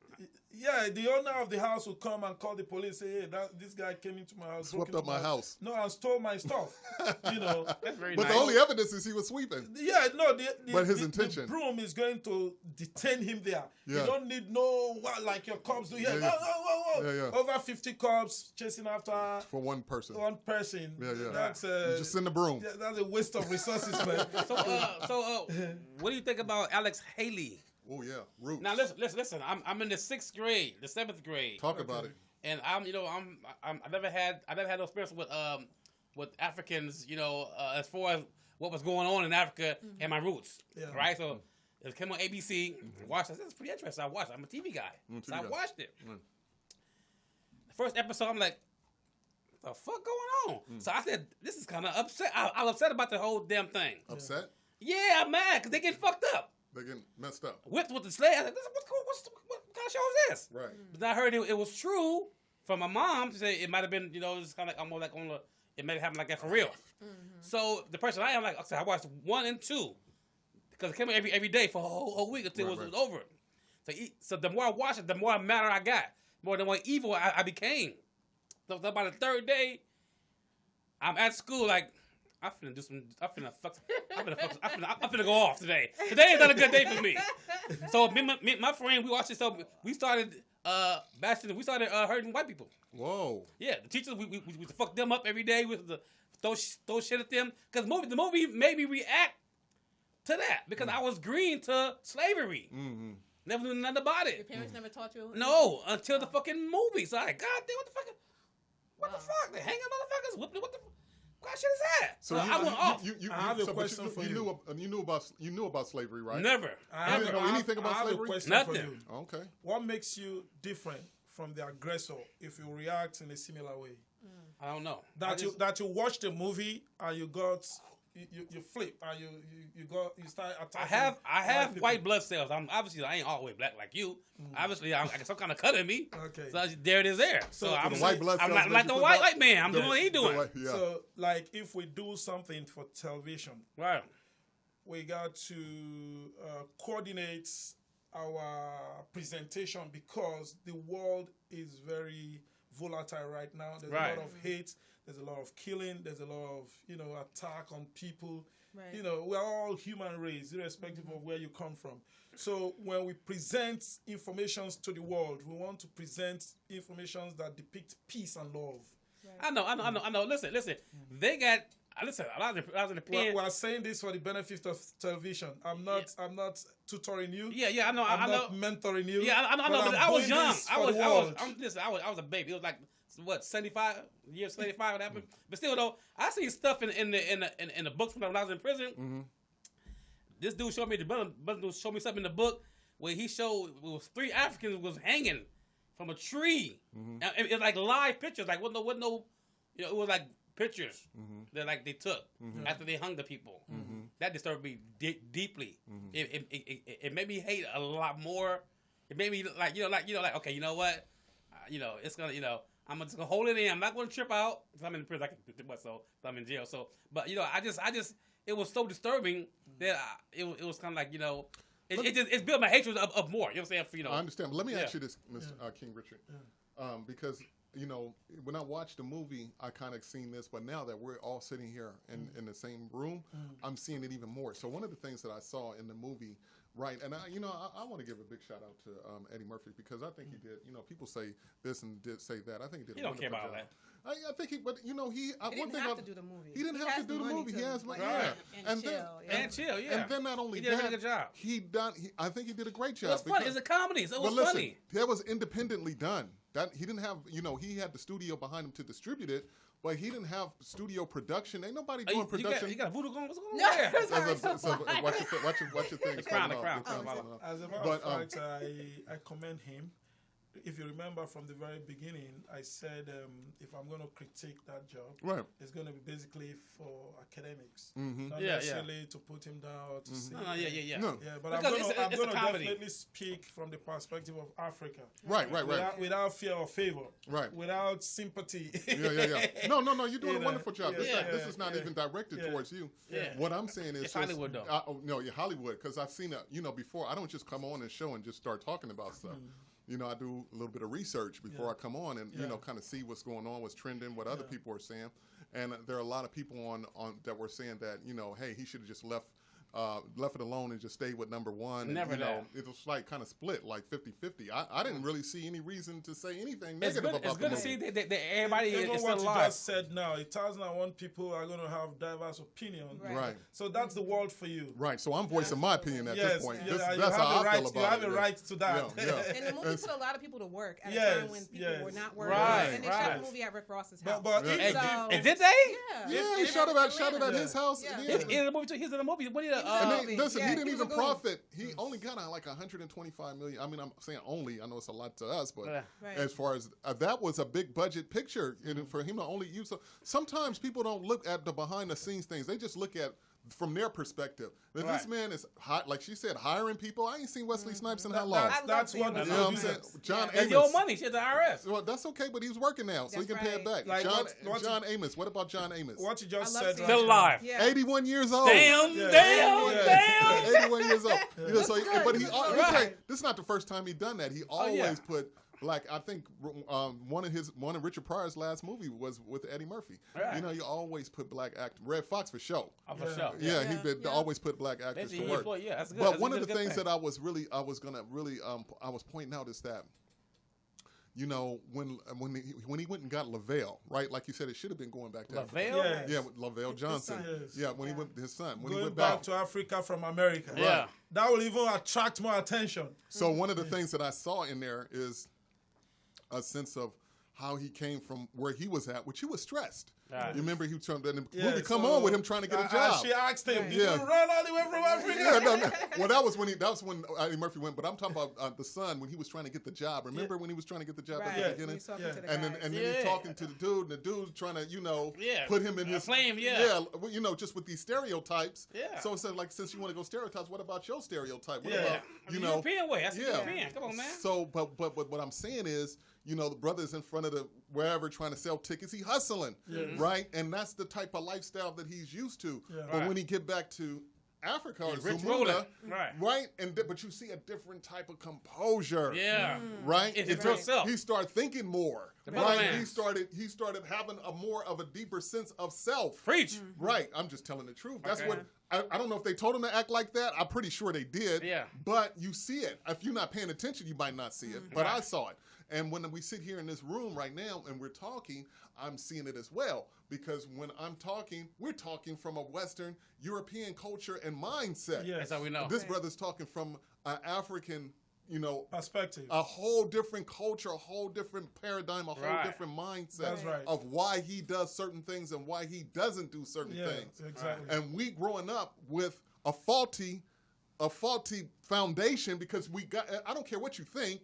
Yeah, the owner of the house will come and call the police. Say, hey, this guy came into my house, broke Swept up into my house. No, and stole my stuff. You know. That's very But nice. the only evidence is he was sweeping. Yeah, no, But his the intention. broom is going to detain him there. Yeah. You don't need like your cops do here. Yeah, yeah. Whoa. Yeah, yeah. Over 50 cops chasing after For one person. one person. Yeah. That's You just send the broom. yeah, that's a waste of resources, man. So, what do you think about Alex Haley? Oh yeah, roots. Now listen. I'm in the 6th grade, the 7th grade, Talk about it. and I never had no experience with Africans, as far as what was going on in Africa and my roots, Yeah. right? So it came on ABC. Watched it. It's pretty interesting. I watched it. I'm a TV guy, so I guy. watched it. The first episode, I'm like, the fuck going on? So I said, this is kind of upset. I was upset about the whole damn thing. Upset? Yeah, I'm mad because they get fucked up. They getting messed up. Whipped with the sled. I was like, what kind of show is this? Right. But I heard it was true from my mom to say it might have been, it's kind of like almost like it may have happened like that for real. So the person I am, like I said, I watched 1 and 2 because it came every day for a whole week until it was over. So the more I watched it, the more madder I got, more the more evil I became. So about the 3rd day, I'm at school like, I'm finna go off today. Today is not a good day for me. So my friend, we watched it. So we started hurting white people. Whoa. Yeah, the teachers, we fuck them up every day. We throw shit at them because the movie made me react to that because I was green to slavery. Mm-hmm. Never knew nothing about Your it. parents never taught you? No, until the fucking movie. So I like, God damn, what the fuck? They hanging motherfuckers? What the what shit is that? So I went off. I have a question for you. You knew about slavery, right? Never. I didn't know anything about I have slavery? a question Nothing. for you. Okay. What makes you different from the aggressor if you react in a similar way? I don't know. That you watched the movie and you got you flip and you start attacking. I have people. white blood cells. I ain't all the way black like you. Obviously, I got some kind of cut in me. Okay. So there it is there. So I'm the white blood I'm cells not make like you the put white that- man. I'm doing what he doing. Yeah. So like if we do something for television, Right. we got to coordinate our presentation because the world is very volatile right now. There's Right. a lot of hate. There's a lot of killing. There's a lot of attack on people. Right. We're all human race, irrespective of where you come from. So when we present informations to the world, we want to present informations that depict peace and love. I know. Listen. They got. Listen. I was in the pen. We are saying this for the benefit of television. I'm not tutoring you. Yeah. I know. I'm I know. not mentoring you. Yeah, I know. but But I'm I was doing young. this for the world. I was a baby. It was like what 75 years, 75 what happened. But still though, I see stuff in the books when I was in prison. Mm-hmm. This dude showed me brother showed me something in the book where he showed it was 3 Africans was hanging from a tree. Mm-hmm. And it like live pictures, like what no, it was like pictures that like they took after they hung the people. That disturbed me deeply. It made me hate a lot more. It made me like okay, you know what, it's gonna I'm just gonna hold it in. I'm not gonna trip out because I'm in prison. I can do what so I'm in jail. So, but I just it was so disturbing that it was kind of like it built my hatred up more. You know what I'm saying? I understand. But let me Yeah. ask you this, Mr. King Richard, because when I watched the movie, I kind of seen this, but now that we're all sitting here in the same room, I'm seeing it even more. So one of the things that I saw in the movie, right, and I want to give a big shout out to Eddie Murphy because I think he did. People say this and did say that. I think he did. He a don't care wonderful about job. I think he, but He one didn't thing have to do the movie. He didn't He have has to do the money movie. He to, has like, money, Right. yeah. and chill, yeah. And chill, yeah. And then not only He did a that, really good job. I think he did a great It job. was funny. because- It's a comedy. So it was but listen, funny. that was independently done. That he didn't have, he had the studio behind him to distribute it, but he didn't have studio production. Ain't nobody doing production. You got voodoo going? What's going on No, there? Watch your thing. The crown. It's As a matter But, of fact, I commend him. if you remember from the very beginning, I said if I'm going to critique that job, Right. it's going to be basically for academics, Mm-hmm. not Yeah, necessarily to put him down or to say. No, yeah. No. Yeah, but Because I'm it's a going to comedy. definitely speak from the perspective of Africa. Right, right, right. Without fear or favor. Right. Without sympathy. Yeah. No, you're doing You a know, wonderful job. yeah, This is not yeah, even directed yeah. towards you. Yeah. What I'm saying is It's Hollywood, though. Hollywood, because I've seen it, before. I don't just come on and show and just start talking about stuff. I do a little bit of research before I come on and, kind of see what's going on, what's trending, what other people are saying. And there are a lot of people on that were saying that, hey, he should have just left it alone and just stayed with number one. Never and, that. it was like kind of split, like 50-50. I didn't really see any reason to say anything It's negative good. about It's the good to movie. see that everybody Even is what still you alive. just said now, 1,001 people are going to have diverse opinions. Right. So that's the world for you. Right, so I'm voicing my opinion at this point. Yeah, That's you how have I a right, feel about you have it. a right to that. Yeah. And the movie put a lot of people to work at a Yes, time when people yes. were not working. Right, And they shot right. the movie at Rick Ross's house. But Yeah. if- So- And did they? yeah. He shot it at his house. Yeah. Yeah. He's in the movie too. He's in the movie. What did And they, listen, Yeah, he didn't he was a even goon. profit. He only got like 125 million. I mean, I'm saying only. I know it's a lot to us, but Right. as far as that was a big budget picture, and for him to only use. Sometimes people don't look at the behind the scenes things. They just look at from their perspective. That This man is like she said, hiring people. I ain't seen Wesley Snipes in how long? That's what the You know what I'm movie saying? is. John That's Amos. your money. She's the IRS. Well, that's okay, but he's working now, so he can That's pay it back. Like John Amos. What about John Amos? What you just I love said. seeing Still that. alive. Yeah. 81 years old. Damn. Yeah. 81 years old. So, good. but he That's always good. like, this is not the first time he done that. He always put. Like I think one of Richard Pryor's last movie was with Eddie Murphy. Right. You always put black actors. Red Fox for sure. Oh, for sure. Yeah, he Yeah. did always put black actors to work. Yeah, that's good. But That's one a of the good things thing. that I was pointing out is that, when he went and got Lavelle, right? Like you said, it should have been going back to Africa. Lavelle? Yeah, with Lavelle Johnson. son. Yes. Yeah, when he went his son. When he Going went back to Africa from America. Yeah. That will even attract more attention. So one of the things that I saw in there is a sense of how he came from where he was at, which he was stressed. Right. You remember he was trying to the Yeah, movie come so, on with him trying to get a job. She asked him, did Yeah. you run all the way from Africa? Yeah, no. Well, that was when Eddie Murphy went. But I'm talking about the son when he was trying to get the job. Remember when he was trying to get the job Right. at the Yeah. beginning? He's talking to the And then guys. he's talking to the dude, and the dude's trying to put him in his flame. just with these stereotypes. Yeah. So it's like, since you want to go stereotypes, what about your stereotype? What Yeah. about The European way. That's the European. Come on, man. So, but what I'm saying is, the brother's in front of the wherever trying to sell tickets. He hustling, right? And that's the type of lifestyle that he's used to. Yeah. But when he get back to Africa or Rich Zamunda, Roller. Right. but you see a different type of composure. Yeah. Right? It's yourself. He started thinking more. The Right? man. He started having a deeper sense of self. Preach. Right. I'm just telling the truth. That's Okay. what I don't know if they told him to act like that. I'm pretty sure they did. Yeah. But you see it. If you're not paying attention, you might not see it. But Right. I saw it. And when we sit here in this room right now and we're talking, I'm seeing it as well. Because when I'm talking, we're talking from a Western European culture and mindset. Yes. That's how we know. This brother's talking from an African, Perspective. a whole different culture, a whole different paradigm, a whole Right. different mindset That's right. of why he does certain things and why he doesn't do certain things. Exactly. And we growing up with a faulty foundation because I don't care what you think,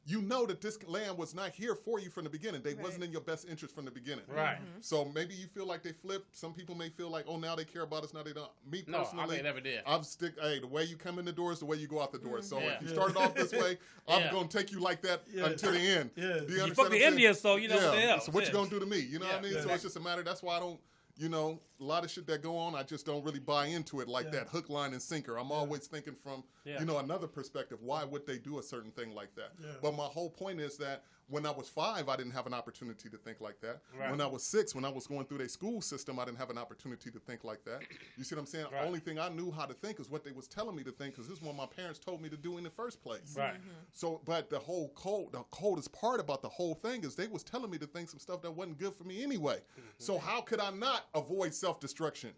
you know that this land was not here for you from the beginning. They wasn't in your best interest from the beginning. Right. So maybe you feel like they flipped. Some people may feel like, oh, now they care about us, now they don't. Me No, personally, I never did. the way you come in the door is the way you go out the door. So Yeah. if you started off this way, I'm Yeah. going to take you like that Yeah. until the end. Yeah. Do You you understand fuck what I'm the saying? Indians, so you know what the hell. So what you Yeah. going to do to me? You know what I mean? Yeah. So it's just a matter. That's why I don't, a lot of shit that go on, I just don't really buy into it like that, hook, line, and sinker. I'm always thinking from, another perspective. Why would they do a certain thing like that? Yeah. But my whole point is that when I was 5, I didn't have an opportunity to think like that. Right. When I was 6, when I was going through their school system, I didn't have an opportunity to think like that. You see what I'm saying? Right. The only thing I knew how to think is what they was telling me to think, because this is what my parents told me to do in the first place. Right. So, but the coldest part about the whole thing is they was telling me to think some stuff that wasn't good for me anyway. So how could I not avoid self-destruction?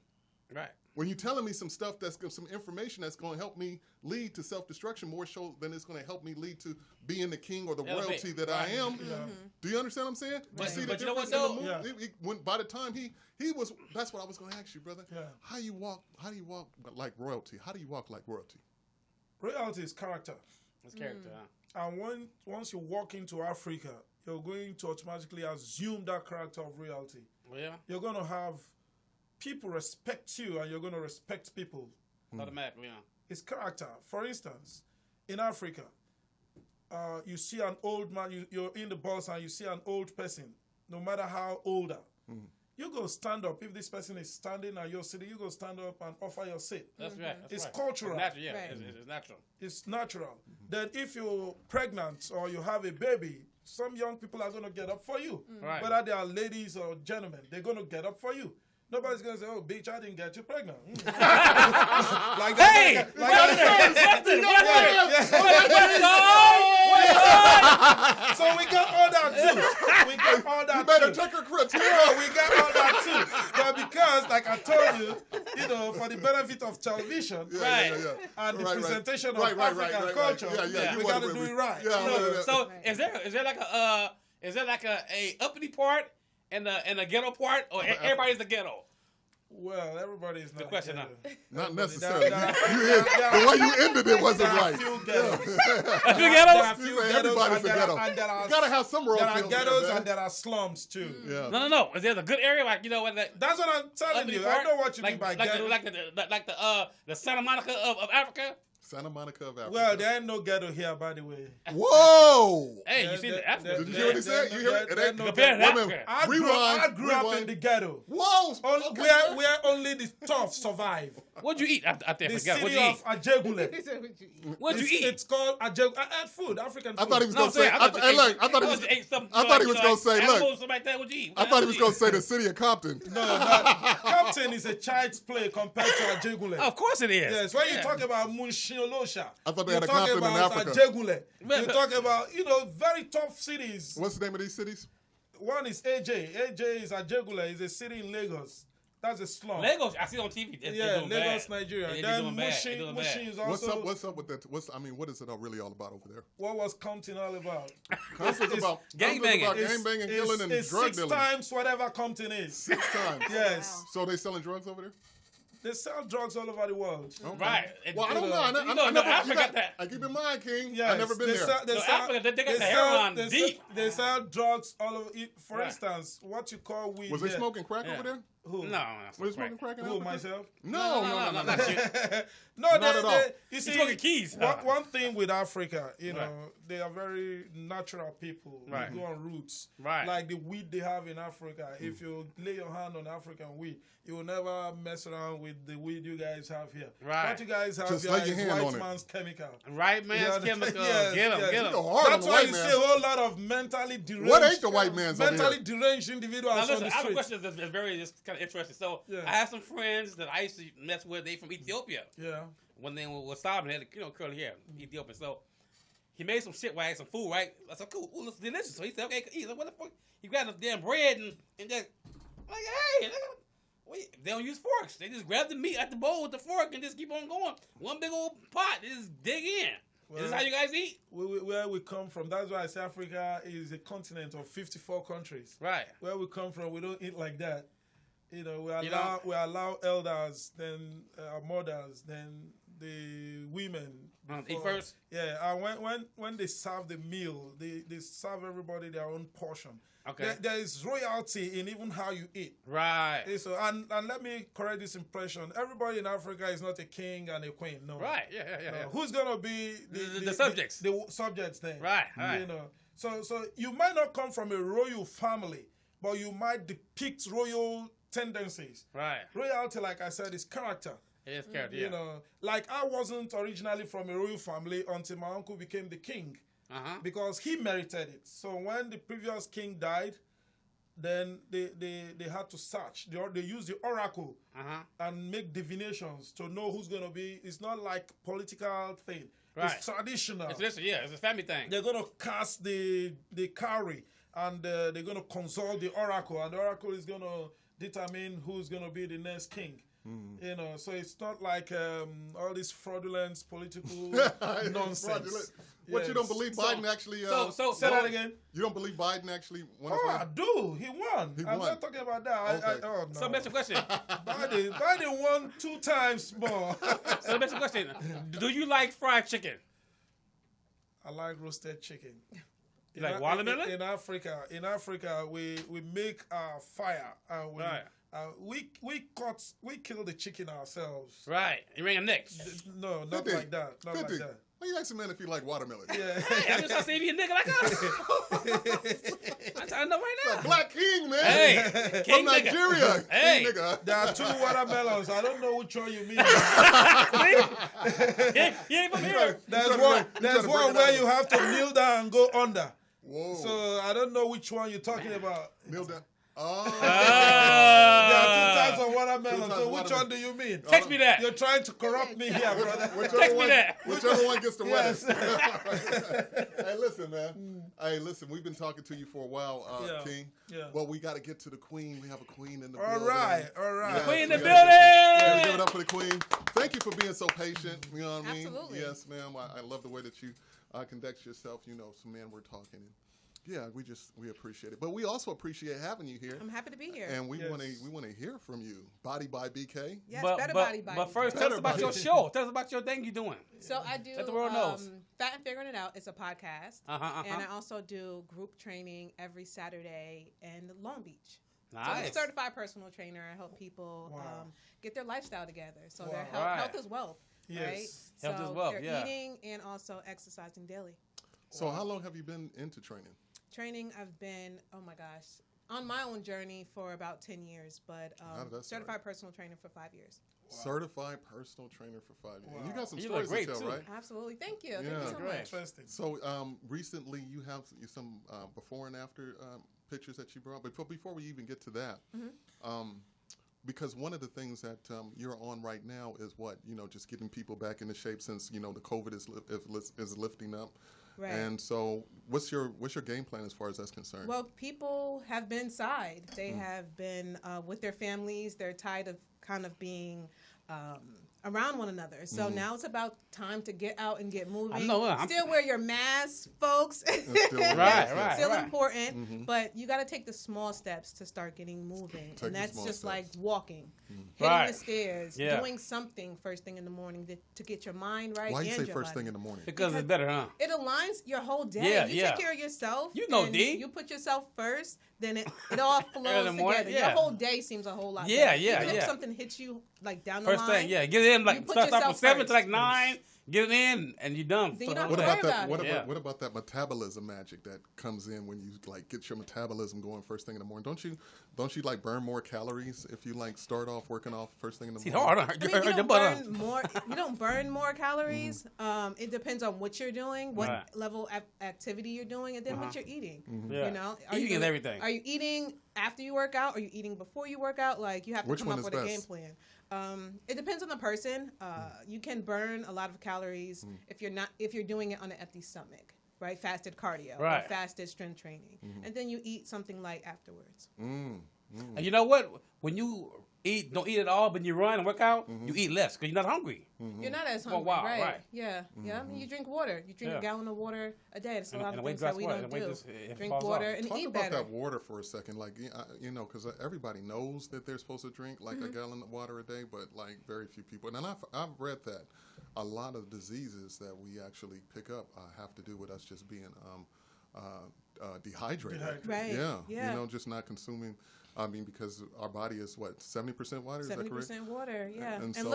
Right. When you're telling me some stuff some information that's going to help me lead to self-destruction more so than it's going to help me lead to being the king or the Elevate. royalty that I am. Do you understand what I'm saying? But- You see the but you know what, difference in though? the movie? By the time he was, that's what I was going to ask you, brother. Yeah. How do you walk like royalty? How do you walk like royalty? Royalty is character. His character. Huh? And once you walk into Africa, you're going to automatically assume that character of royalty. Yeah. You're going to have people respect you, and you're going to respect people. Automatically, yeah. It's character. For instance, in Africa, you see an old man, you're in the bus and you see an old person, no matter how older. You go stand up. If this person is standing at your seat, you go stand up and offer your seat. That's right. It's cultural. It's natural, yeah. Right. It's natural. It's natural. Then if you're pregnant or you have a baby, some young people are going to get up for you. Right. Whether they are ladies or gentlemen, they're going to get up for you. Nobody's going to say, oh, bitch, I didn't get you pregnant. Like that. Hey! So we got all that too. We got all that You better too. take a critique. We got all that too. But because, like I told you, for the benefit of television and the presentation of African culture, we got to do it right. So is there like a uppity part and a ghetto part, or everybody's the ghetto? Well, everybody's not. The question ghetto. Not necessarily. There are- The way you ended it wasn't There are right. a few ghettos. A few There are ghettos? a few You say ghettos, everybody's and a ghetto. You gotta have some there are royalty. ghettos and there are slums too. Yeah. No. Is there a good area like That's what I'm telling uppity you. part? I know what you mean by ghetto. Like the Santa Monica of Africa. Santa Monica of Africa. Well, there ain't no ghetto here, by the way. Whoa! Hey, you see the Africa? Did you hear what he said? You hear it? There ain't no Compared to ghetto. Wait a minute. Africa. I grew up Rewind. in the ghetto. Whoa! Okay. Where only the tough survive. What'd you eat out there? The Forget. What'd city you of eat? Ajegule. What'd you eat? It's called Ajegule. I ate food, African food. I thought he was No, gonna say. I thought he was. I thought he was gonna say. Look. Something like that. What'd you eat? I thought he was gonna say the city of Compton. Compton is a child's play compared to Ajegule. Of course it is. Yes, when you talk about Munshiolosha, I thought they you had a talk Compton in about Africa. Ajegule, you talk about, very tough cities. What's the name of these cities? One is AJ. AJ is Ajegule, is a city in Lagos. That's a slum. Lagos, I see it on TV. They're doing Lagos, bad. Nigeria. They're Then doing bad. They're doing bad. Mushin is also. What's up with that? What is it really all about over there? What was Compton all about? Compton's about gangbanging. gangbanging, killing, and it's drug 6 dealing. times whatever Compton is. 6 times. Yes. So they selling drugs over there? They sell drugs all over the world. Okay. Right. Well, I don't know. I never. Africa got that. I keep in mind, King. Yes, I've never been there. Africa, they got the heroin deep. They sell drugs all over. For Right. instance, what you call weed. Was they there. smoking crack over there? Who? No. Were they smoking crack in Who, Africa? myself? No. Not you. No, Not at all. You see, smoking keys. One thing with Africa, Right. they are very natural people. Right. They go on roots. Right. Like the weed they have in Africa. If you lay your hand on African weed, you will never mess around with the weed you guys have here. Right. What you guys have Just here lay your is hand white on it. man's chemical. Right man's Yeah, chemical. yes, Get him. yes. Get him. You go hard on That's the why white you man. see a whole lot of mentally deranged. What ain't the white man's over mentally here? deranged individuals Now on listen, the I have a streets. question that's very just kind of interesting. So Yeah. I have some friends that I used to mess with. They from Ethiopia. Yeah. When they were Solomon had curly hair, Ethiopian. So he made some shit where I had some food, right? I said, cool, ooh, looks delicious. So he said, okay, eat. What the fuck? He grabbed the damn bread and just like, hey, wait, they don't use forks. They just grab the meat out the bowl with the fork and just keep on going. One big old pot. They just dig in. Is this how you guys eat? Where we come from, that's why I say Africa is a continent of 54 countries. Right. Where we come from, we don't eat like that. We You allow elders, then our mothers, then the women. Eat first? Yeah, and when they serve the meal, they serve everybody their own portion. Okay. There is royalty in even how you eat. Right. So, and let me correct this impression. Everybody in Africa is not a king and a queen. No. Right. Yeah. Who's gonna be The subjects? The subjects then. Right. So you might not come from a royal family, but you might depict royal tendencies. Right. Royalty, like I said, is character. It is character, yeah. Like I wasn't originally from a royal family until my uncle became the king. Because he merited it. So when the previous king died, then they had to search. They used the oracle and make divinations to know who's going to be. It's not like political thing. Right. It's traditional. It's a family thing. They're going to cast the carry and they're going to consult the oracle. And the oracle is going to determine who's going to be the next king. So it's not like all this fraudulent political nonsense. Fraudulent. What, you don't believe Biden actually... So say that again. You don't believe Biden actually won? I do. He won. I'm not talking about that. Okay. No. So that's the question. Biden won 2 times more. So that's the question. Do you like fried chicken? I like roasted chicken. You like watermelon? In Africa, we make fire. We kill the chicken ourselves. Right. You ring a necks. No, not 50. like that. Not 50. like that. Why you ask a man if he like watermelon? Yeah. Hey, I'm just trying to see if you a nigga like us. I'm trying to know right now. Black King, man. Hey, King from Nigeria. Hey. King nigga. There are 2 watermelons. I don't know which one you mean. He ain't from here. There's bring one it where out. you have to kneel down and go under. Whoa. So I don't know which one you're talking about. Kneel down. Oh. There are 2 types of watermelon. 2 types So of which watermelon. one do you mean? Text me that. You're trying to corrupt me here, brother. Text me that. Whichever one gets the Yes. wettest. Hey, listen, man. Hey, listen, we've been talking to you for a while, King. Yeah. Well, we got to get to the queen. We have a queen in the All building. right. Yes, Queen in the we building. gotta give it up for the queen. Thank you for being so patient. You know what I mean? Absolutely. Yes, ma'am. I love the way that you conduct yourself. You know, some man we're talking. And yeah, we appreciate it. But we also appreciate having you here. I'm happy to be here. And we want to hear from you. Body by BK. Yes, But body. first, tell us about your show. Tell us about your thing you're doing. So I do Let the world knows. Fat and Figuring It Out. It's a podcast. Uh-huh. And I also do group training every Saturday in Long Beach. So I'm Nice. a certified personal trainer. I help people get their lifestyle together. So their health, Right. health is wealth, Yes. right? Health so is wealth, they're yeah. eating and also exercising daily. So how long have you been into training? Training, I've been, oh my gosh, on my own journey for about 10 years, but How did that start? certified personal trainer for 5 years. Certified personal trainer for 5 years. You got some You look stories to great, tell, too. right? Absolutely. Thank you. Thank Yeah. you so Great. much. Interesting. So recently you have some before and after pictures that you brought. But before we even get to that, because one of the things that you're on right now is what, just getting people back into shape since, the COVID is lifting up. Right. And so what's your game plan as far as that's concerned? Well, people have been inside. They have been with their families. They're tired of kind of being around one another. So now it's about time to get out and get moving. Still wear your mask, folks. Right. Still important, but you got to take the small steps to start getting moving. And that's just like walking, hitting the stairs, doing something first thing in the morning to get your mind right. Why you and say your first body. thing in the morning? Because it's better, huh? It aligns your whole day. Yeah, you take care of yourself. You know, and D. You put yourself first, then it all flows Early morning, together. yeah. Your whole day seems a whole lot Yeah, better. yeah, Even yeah. if something hits you like down the First line. thing, get it in, you put start from yourself 7 to first. 9, get it in, and you're done. Then you don't What have to about worry about it. what about that metabolism magic that comes in when you get your metabolism going first thing in the morning? Don't you like burn more calories if you start off working off first thing in the morning? It's hard. I mean, you don't burn more calories. It depends on what you're doing, what level of activity you're doing, and then what you're eating. Yeah. You know, Eating is everything. Are you eating after you work out? Are you eating before you work out? Like you have to Which come one up is with a best? game plan. It depends on the person. You can burn a lot of calories if you're doing it on an empty stomach, right? Fasted cardio, or fasted strength training, and then you eat something light afterwards. And you know what? When you don't eat at all, but you run and work out, you eat less because you're not hungry. You're not as hungry, right? Yeah, yeah. I mean, you drink water. You drink a gallon of water a day. That's a lot of things that we don't do. Drink water and Talk eat about better. that water for a second, because everybody knows that they're supposed to drink a gallon of water a day, but very few people. And I've read that a lot of diseases that we actually pick up have to do with us just being dehydrated. Right. Yeah. Just not consuming. I mean, because our body is 70% water. Is that correct? 70% water, yeah. And And so,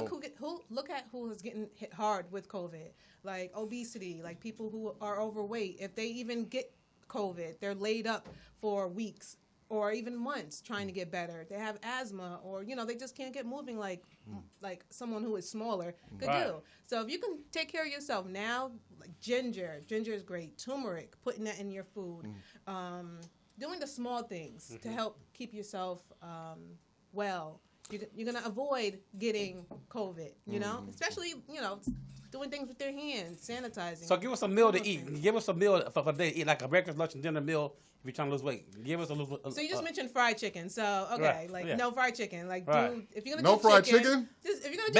look at who is getting hit hard with COVID, like obesity, like people who are overweight. If they even get COVID, they're laid up for weeks or even months trying to get better. They have asthma, or they just can't get moving like someone who is smaller could do. So if you can take care of yourself now, like ginger is great. Turmeric, putting that in your food. Doing the small things to help keep yourself well. You're going to avoid getting COVID, especially, doing things with their hands, sanitizing. So give us a meal to eat. Give us a meal for the day to eat, like a breakfast, lunch, and dinner meal if you're trying to lose weight. Give us a little. So you just mentioned fried chicken. So, okay, no fried chicken. Like, if you're going to no do fried chicken? If you're going to do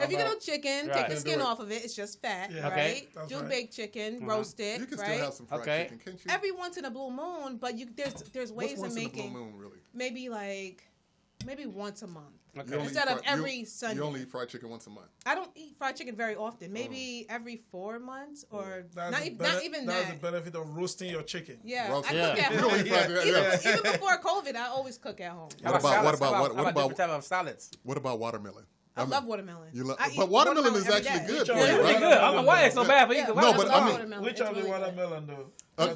If you're going to do chicken, take the skin off of it. It's just fat, right? Do baked chicken, roast it, you can right? still have some fried chicken, can't you? Every once in a blue moon, but there's ways What's of once in a making. blue moon, really? Maybe like maybe once a month. Okay. You only Instead eat of every Sunday. You only eat fried chicken once a month. I don't eat fried chicken very often. Maybe every 4 months or That's not, the not even That's that. the benefit of roasting your chicken. Yeah, Roast- I Yeah. cook at You don't home. eat fried chicken. Yeah. Even before COVID, I always cook at home. How What about salads? How what about different type of salads? What about watermelon? I love watermelon. You I eat but watermelon is every actually day. good Yeah, for Yeah, you, it's really right? good. I don't know why it's so bad for you. Yeah, No, but I mean- watermelon. Which It's of the really good. watermelon though? The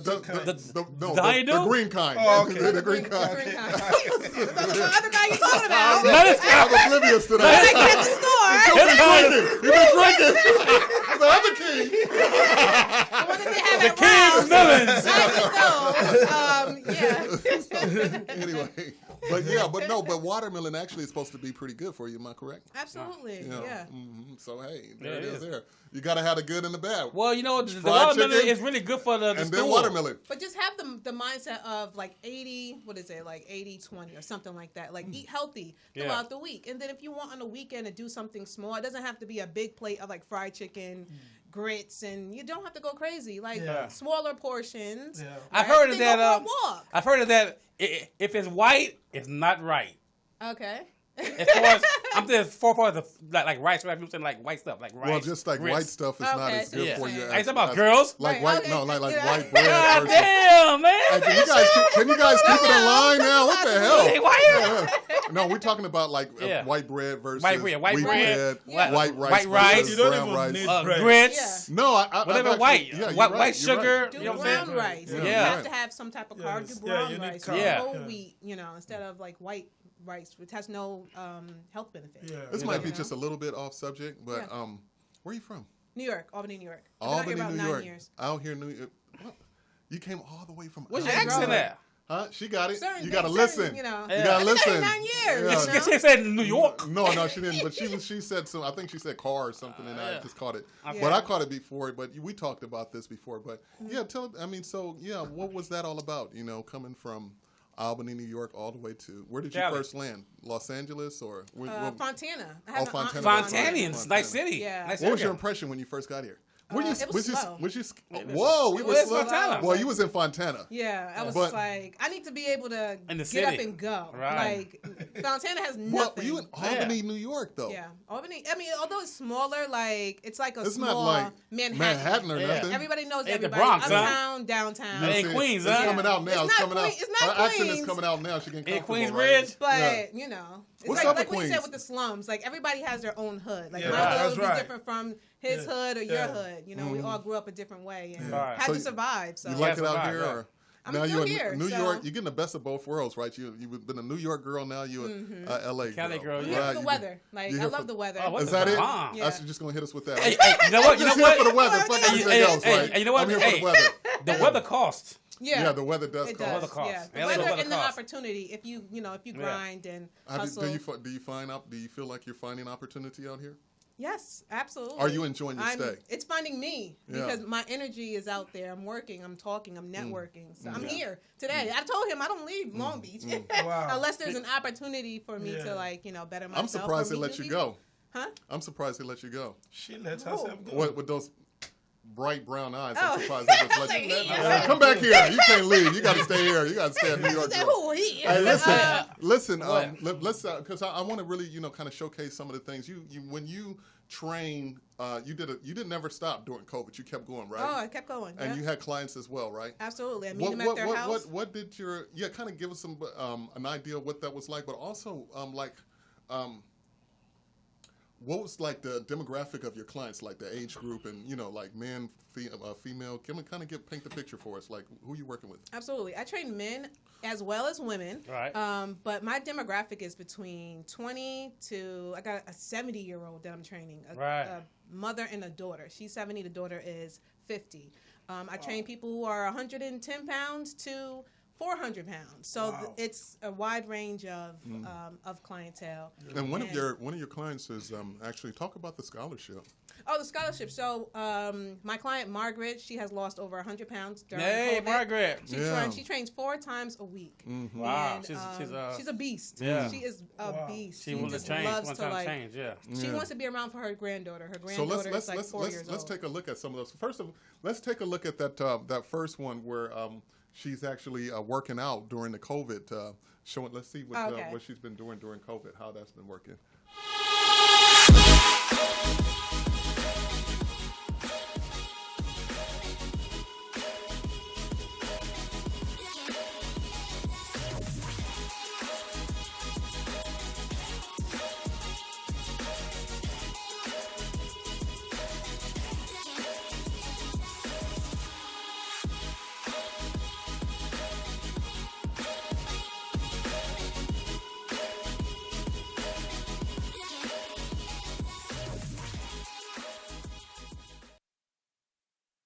The honeydew? green kind. Oh, okay. The green The kind. green kind. The other guy you talking about? Lettuce I'm oblivious to Like that. at the store. You've been drinking. The other king. The one that they have The at King's Rouse. melons. Yeah. Anyway, but watermelon actually is supposed to be pretty good for you. Am I correct? Absolutely. You know, Yeah. So hey, there Yeah, it it is. is. There, you got to have the good and the bad. Well, you know, the Fried watermelon chicken, is really good for the and then stool. watermelon. But just have the mindset of like 80, what is it, like 80-20 or something like that. Like eat healthy throughout the week. And then if you want on the weekend to do something small, it doesn't have to be a big plate of like fried chicken, grits, and you don't have to go crazy. Like smaller portions. Yeah. I've right? heard of Then that. go for a walk. I've heard of that. If it's white, it's not right. Okay. As far as I'm just for the like rice, right? People saying like white stuff, like rice. Well, just like grits. white stuff is not Okay, as so good Yeah. for you. I ain't talking about girls. Like Right, white, okay. no, like Yeah. white bread. God versus- damn, man. Hey, can you guys keep it in line now? What the hell? Hey, why Yeah. No, we're talking about like Yeah. white bread versus White bread, white wheat bread, Yeah. white rice, white rice. versus You don't brown even rice. need bread. grits. No, I Whatever I've actually- white, yeah, you're white right, you're sugar. right. Do You know what I'm brown saying? rice. Yeah. You Yeah. have to have some type of carb. Yes. Do Yeah, brown you need rice. carb. Yeah. Whole Yeah. wheat, instead of like white rice, which has no health benefit. Yeah. This You might know. be just a little bit off subject, but Yeah. where are you from? New York, Albany, New York. I've been out Albany, here about New 9 York. years. Out here, New York. What? You came all the way from. What's your Albany. accent at? Huh? She got it. Certain You got to things, listen. certain, You Yeah. got I've to been out listen. here 9 years. Yeah. you know? She said New York. No, she didn't. But she said some. I think she said car or something, and I Yeah. just caught it. Okay. But I caught it before. But we talked about this before. But yeah, what was that all about? Coming from Albany, New York, all the way to where did you Cali. first land? Los Angeles or Fontana. I Oh, have an aunt in Fontana. Fontanians, nice city. Yeah. Nice What was area. your impression when you first got here? it was slow. Whoa, It we was were slow. Fontana. Well, you was in Fontana. Yeah, I was But- like, I need to be able to In the get up city. and go. Right. Like, Fontana has Well, nothing. you in Albany, New York, though. Yeah, Albany. I mean, although it's smaller, like it's like a It's not small like Manhattan. or Yeah. nothing. Everybody knows Hey, the everybody. Bronx, huh? Uptown, downtown. Hey, You see it? Queens, It's huh? coming out now. It's It's not coming out. Queens- it's not Her accent is Queens. coming out now. She getting Hey, comfortable, Queensbridge? right? But Yeah. it's What's like up with what you said Queens? with the slums. Like everybody has their own hood. Like Yeah, my that's hood would be right. different from his Yeah. hood or your Yeah. hood. We all grew up a different way and Right. had So to survive. So You like it Yeah, out right, here? right. Or? I'm Now still you're in here, New so- York. You're getting the best of both worlds, right? You've been a New York girl. Now you're a LA Cali girl, I'm yeah. here Right, for the you- weather. Like you're I here love for- the weather. Oh, what Is the that it? bomb. Yeah. That's just gonna hit us with that. Hey, you know what? You know Just here for the what? weather. Fuck Hey, everything hey, else, hey, right? you know what? I'm here for Hey. the weather. The weather costs. Yeah. Yeah, the weather does It cost. Weather does. costs. Yeah, the LA weather weather and the costs. opportunity. If you grind and Do hustle. you feel like you're finding opportunity out here? Yes, absolutely. Are you enjoying your stay? It's finding me Yeah. because my energy is out there. I'm working, I'm talking, I'm networking. So I'm here today. I told him I don't leave Long Beach Wow. unless there's an opportunity for me Yeah. to better myself. I'm surprised or they meet let new you people. go. Huh? I'm surprised they let you go. She lets herself go. What with those bright brown eyes? Oh. I'm surprised they just let you go. Come back here. You can't leave. You got to stay here. You got to stay in New York. He said, girl. who he? Hey, listen. What? Let's because I want to really kind of showcase some of the things you when you train. You didn't never stop during COVID. You kept going, right? Oh, I kept going. And yeah. you had clients as well, right? Absolutely. I meet them at their house. What did your kind of give us some an idea of what that was like, but also what was like the demographic of your clients, like the age group, and like man, female. Can we kind of paint the picture for us, like who you working with? Absolutely. I train men as well as women. Right. But my demographic is between 20 to, I got a 70-year-old that I'm training, Right. a mother and a daughter. She's 70, the daughter is 50. I train people who are 110 pounds to 400 pounds. So it's a wide range of clientele. And one of your clients is actually talk about the scholarship. Oh, the scholarship. So my client, Margaret, she has lost over 100 pounds during Hey, COVID. Margaret. She trains 4 times a week. Wow. And, She's she's a beast. Yeah. She is a beast. She wants just to change. loves One to time change. Yeah. She wants to be around for her granddaughter. Her So granddaughter let's is like 4 years let's old. take a look at some of those. First of all, let's take a look at that first one where she's actually working out during the COVID showing. Let's see what she's been doing during COVID. How that's been working.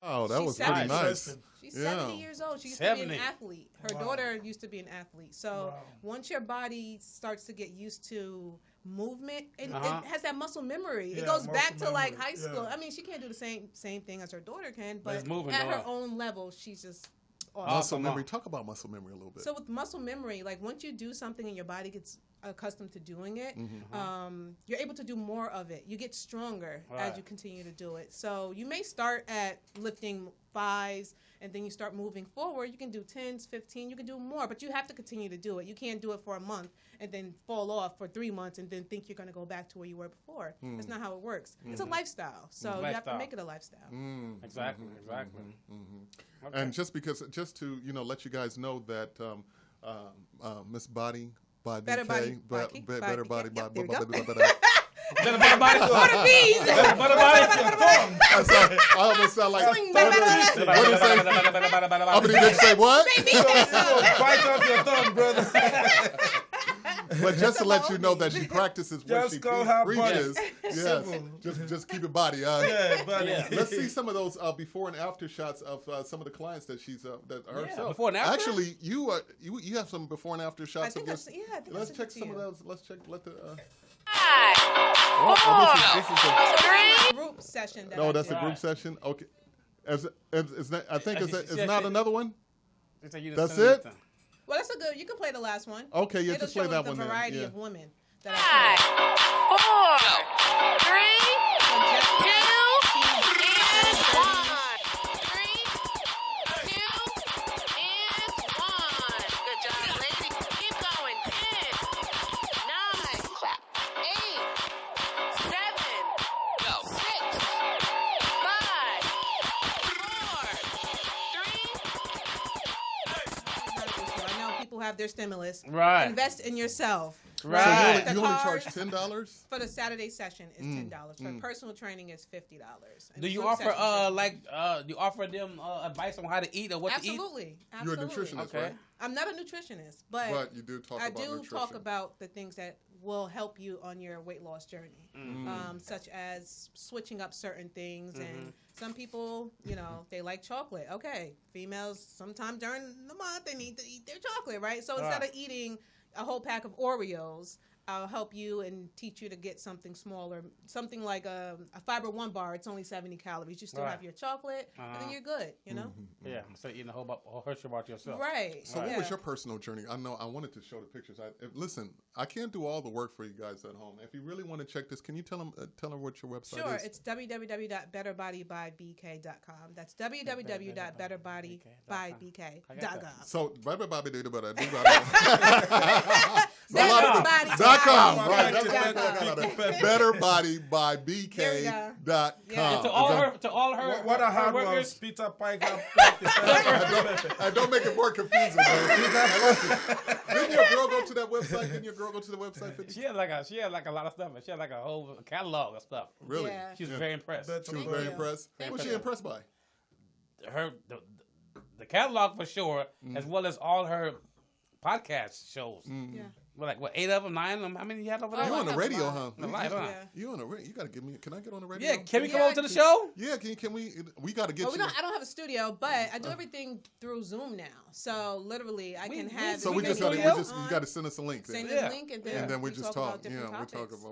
Oh, that was pretty nice. She's 70 years old. She used to be an athlete. Her daughter used to be an athlete. So once your body starts to get used to movement, it has that muscle memory. It goes back to like high school. I mean, she can't do the same thing as her daughter can, but at her own level, she's just awesome. Muscle memory. Talk about muscle memory a little bit. So with muscle memory, like once you do something and your body gets accustomed to doing it, you're able to do more of it. You get stronger as you continue to do it. So you may start at lifting 5s, and then you start moving forward. You can do 10s, 15. You can do more, but you have to continue to do it. You can't do it for a month and then fall off for 3 months and then think you're going to go back to where you were before. That's not how it works. It's a lifestyle, so you have to make it a lifestyle. Exactly. Okay. And just to let you guys know that Miss Body by Better BK, Body by Better Body by Better body. I'm sorry. I almost sound like. What did you say? Did you say what? Bite off your thumb, brother. But just to let you know that she practices what she preaches. Yes. Just keep it body. Body. Let's see some of those before and after shots of some of the clients that she's that herself. Before and after? Actually, you have some before and after shots. I think let's check some of those. Let's check. Let the. This is a group session. That's a group session. Okay. I think it's not another one. That's it. Well, that's a good. You can play the last one. Okay, yeah, it'll just play that one. The then. variety of women. 5, 4, 3, 2, and 1. 3, 2, and 1. Good job, ladies. Keep going. 10, 9, 8, 7, 6, 5, 4, 3. I know people have their stimulus. Right. Invest in yourself. Right. So you only charge $10 for the Saturday session. Is $10 for personal training is $50. Do you offer you offer them advice on how to eat or what to eat? Absolutely. You're a nutritionist, right? I'm not a nutritionist, but you do talk I about nutrition. talk about the things that will help you on your weight loss journey, such as switching up certain things. And some people, they like chocolate. Okay, females sometimes during the month they need to eat their chocolate, right? So instead of eating a whole pack of Oreos, I'll help you and teach you to get something smaller, something like a Fiber One bar. It's only 70 calories. You still have your chocolate, and then you're good. Yeah, so eating a whole Hershey bar to yourself. Right. So what was your personal journey? I know I wanted to show the pictures. Listen, I can't do all the work for you guys at home. If you really want to check this, can you tell them what your website is? Sure, it's www.betterbodybybk.com. That's www.betterbodybybk.com. So betterbody.com. Right. Betterbodybybk.com. And to all her What a hard workers. one. Peter Piker. And don't make it more confusing, man. Didn't your girl go to that website? She had like a lot of stuff. She had like a whole catalog of stuff. Really? Yeah. She was very impressed. She was very impressed. What was she impressed by? The catalog for sure, as well as all her podcast shows. Yeah. Well, like 8 of them, 9 of them. How many you had over there? You on the radio, huh? Live, huh? You on the radio? You gotta give me. Can I get on the radio? Yeah, can we come over to the show? Yeah, can we? We gotta get you. I don't have a studio, but I do everything through Zoom now. So literally, I can have. So you gotta send us a link. Send us a link, and then we just talk. Yeah,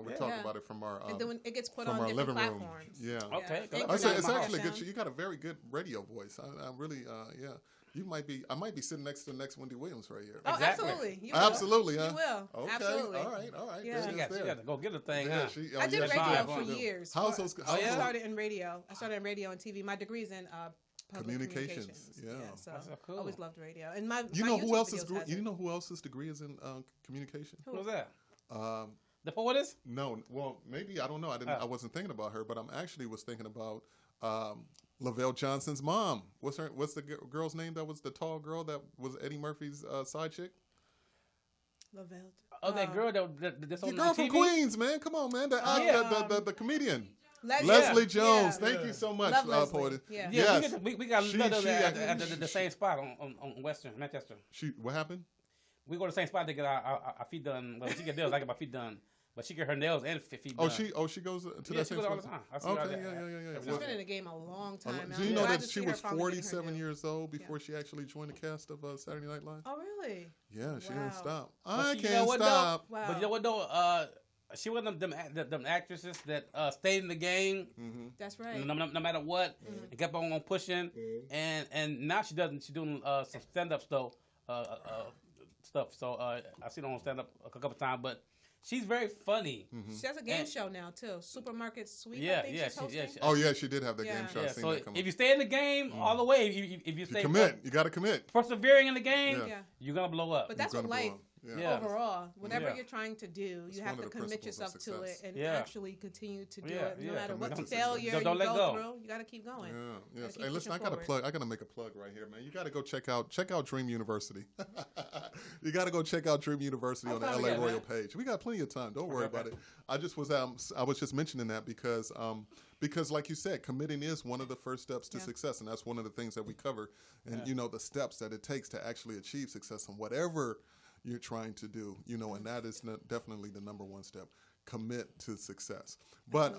we talk about it from our. And then when it gets put from on our different living room. platforms. Yeah. Okay. I say it's actually good. You got a very good radio voice. I really, yeah. I might be sitting next to the next Wendy Williams right here. Oh, Exactly. absolutely. You will. Absolutely, huh? You will. Okay. Absolutely. All right. Yeah. She got to go get a thing. Yeah, Huh? I did radio for years. How's those? I started in radio. I started in radio and TV. My degree's in public Communications, yeah. So That's so cool. always loved radio. And my You my know who YouTube else is? videos has You it. know who else's degree is in communication? Who was that? Um, The poetess? no, well, maybe I don't know. I wasn't thinking about her, but I'm actually was thinking about Lavelle Johnson's mom. What's the girl's name? That was the tall girl that was Eddie Murphy's side chick. Lavelle. Oh, that girl that's The on girl from TV? Queens, man. Come on, man. The comedian. Leslie Jones. Yeah. Thank you so much, Love Leslie. poet. Yeah. Yeah, Yes. we got She- another she- at the same spot on Western Manchester. What happened? We go to the same spot to get our feet done. Well, she get nails, I get my feet done. But she get her nails and feet Oh, done. she goes to Yeah, that she same goes all the spot? time. I see her Okay, there. yeah. She's been in the game a long time now. Do you I'm know glad that to she see her was finally getting her 47 due. years old before she actually joined the cast of Saturday Night Live? Oh, really? Yeah, she Wow. didn't stop. But I you know can't what, though? stop. Wow. But you know what though? She was one of them actresses that stayed in the game That's right. no matter what, and kept on pushing. And now she doesn't. She's doing some stand up stuff. So I seen her on stand up a couple times, but she's very funny. She has a game And- show now too. Supermarket Sweep. Yeah, I think yeah, she's hosting. Oh yeah, she did have that Yeah. game show. Yeah, I've seen so that come if up. you stay in the game all the way, if you stay You commit. You got to commit. persevering in the game, Yeah. Yeah. you're gonna blow up. But that's You're what gonna blow life up. Yeah. Yeah. overall, whatever Yeah. you're trying to do, It's you one have of to the commit principles of yourself to it success. and Yeah. actually continue to do Yeah, it. No yeah. matter what Don't- failure don't you let go go. through, you got to keep going. Yeah, yes. keep Hey, listen, I pushing got to forward. plug. I got to make a plug right here, man. You got to go check out Dream University. You got to go check out Dream University on the far we LA got, Royal man? page. We got plenty of time. Don't worry about it. I was just mentioning that because like you said, committing is one of the first steps to Yeah. success, and that's one of the things that we cover. And you know the steps that it takes to actually achieve success in whatever you're trying to do. You know, and that is definitely the number one step. Commit to success. But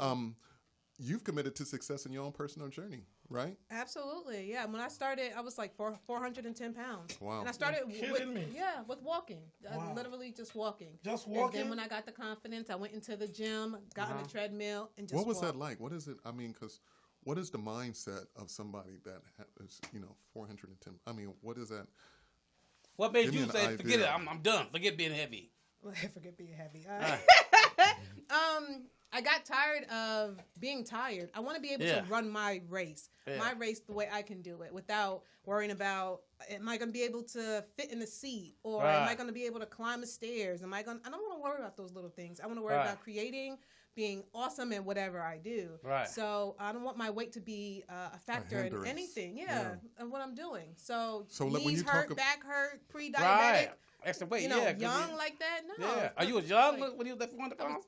you've committed to success in your own personal journey, right? Absolutely, yeah. When I started, I was like 410 pounds. Wow. And I started You're with kidding me. with walking. Wow. Literally just walking. Just And walking? then when I got the confidence, I went into the gym, got on the treadmill, and just What was that walked. like? What is it? I mean, because what is the mindset of somebody that is, 410? I mean, what is that? What made Give me you an say, idea. forget it, I'm done, forget being heavy? Forget being heavy. I got tired of being tired. I want to be able Yeah. to run my race, Yeah. the way I can do it without worrying about, am I going to be able to fit in the seat, or am I Right. going to be able to climb the stairs? I don't want to worry about those little things. I want to worry Right. about creating, being awesome in whatever I do. Right. So I don't want my weight to be a factor in hindrance. anything. Yeah. Of what I'm doing. So like, when knees you hurt, talk back hurt, pre-diabetic. Right. Extra weight, You know, yeah. 'cause young you- like that. No. yeah. Are you was young Like- when you was that 400 I was pounds?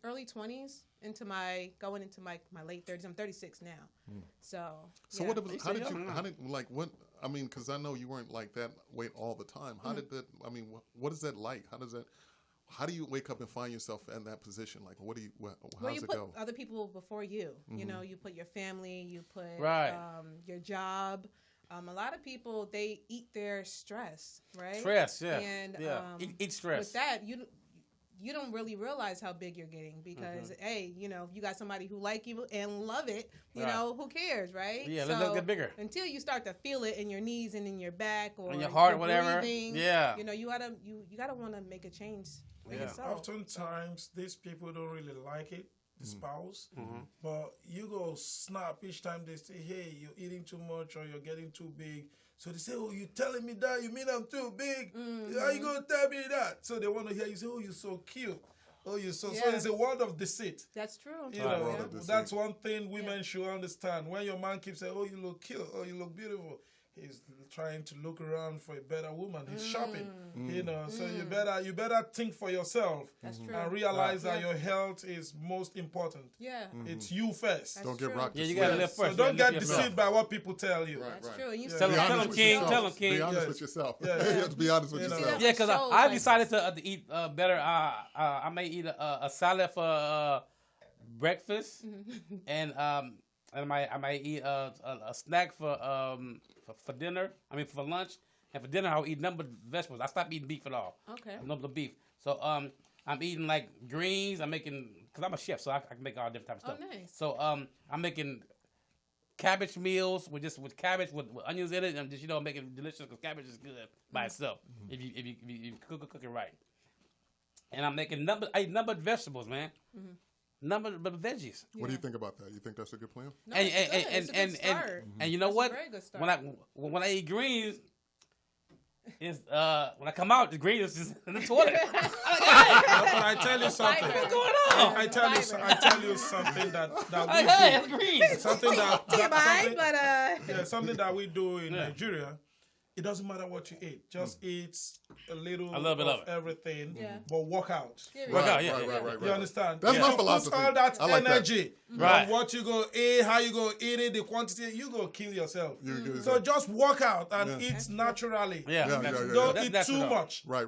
early 20s into going into my late 30s. I'm 36 now. So So yeah. what? You How say did young, you? huh? How did like what? I mean, because I know you weren't like that weight all the time. How did that? I mean, what is that like? How does that? How do you wake up and find yourself in that position? Like, what do you? How Well, you does it put go? other people before you. You know, you put your family, you put Right. your job. A lot of people, they eat their stress, right? Stress, yeah. And yeah. Eat stress. with that, you don't really realize how big you're getting because, hey, you got somebody who like you and love it, you Right. know, who cares, right? Yeah, let's get bigger. Until you start to feel it in your knees and in your back or In your heart, your whatever. breathing, Yeah. you gotta want to make a change for Yeah. yourself. Oftentimes, these people don't really like it, the spouse, but you go snap each time they say, hey, you're eating too much or you're getting too big. So they say, oh, you telling me that? You mean I'm too big? How you going to tell me that? So they want to hear you say, oh, you're so cute. Oh, you're so... So Yeah. it's a world of deceit. That's true. You know, World of deceit. that's one thing women should understand. When your man keeps saying, oh, you look cute, oh, you look beautiful, he's trying to look around for a better woman. He's shopping, you know. So you better think for yourself. That's true. And realize that Yeah. your health is most important. Yeah, It's you first. That's Don't get true. rocked. Yeah, to you sleep. gotta live So first. don't You get gotta live yourself. deceived by what people tell you. That's Right. true. And you Tell see him- that tell on him, the King. shows. Tell him, King. Be honest Yeah. with yourself. Yeah. You have to be honest with You know. yourself. Yeah, because shows, I like- decided to eat better. I may eat a salad for breakfast, and I might eat a snack for dinner. I mean for lunch, and for dinner I'll eat numbered vegetables. I stopped eating beef at all. Okay. Number beef. So I'm eating like greens. I'm making because I'm a chef, so I can make all different types of Oh, stuff. nice. So I'm making cabbage meals with cabbage with onions in it, and just making it delicious because cabbage is good by itself if you cook it right. And I'm making numbered vegetables, man. Nothing but veggies. What do you think about that? You think that's a good plan? No, it's good. It's a good start. And you know That's a what? very good start. When I eat greens, is when I come out, the greens is in the toilet. But I tell you something. What's going on? I tell you something that we Hey, do. it's greens. Something that TMI, but yeah, something that we do in Nigeria. It doesn't matter what you eat. Just eat a little bit of it. everything, Yeah. but work out. Right. You understand? That's If my you philosophy. Put all that I like that. energy Right. on what you go eat, how you go eat it, the quantity, you go kill yourself. You So just work out and eat naturally. Yeah. Don't eat That's too enough. much. Right.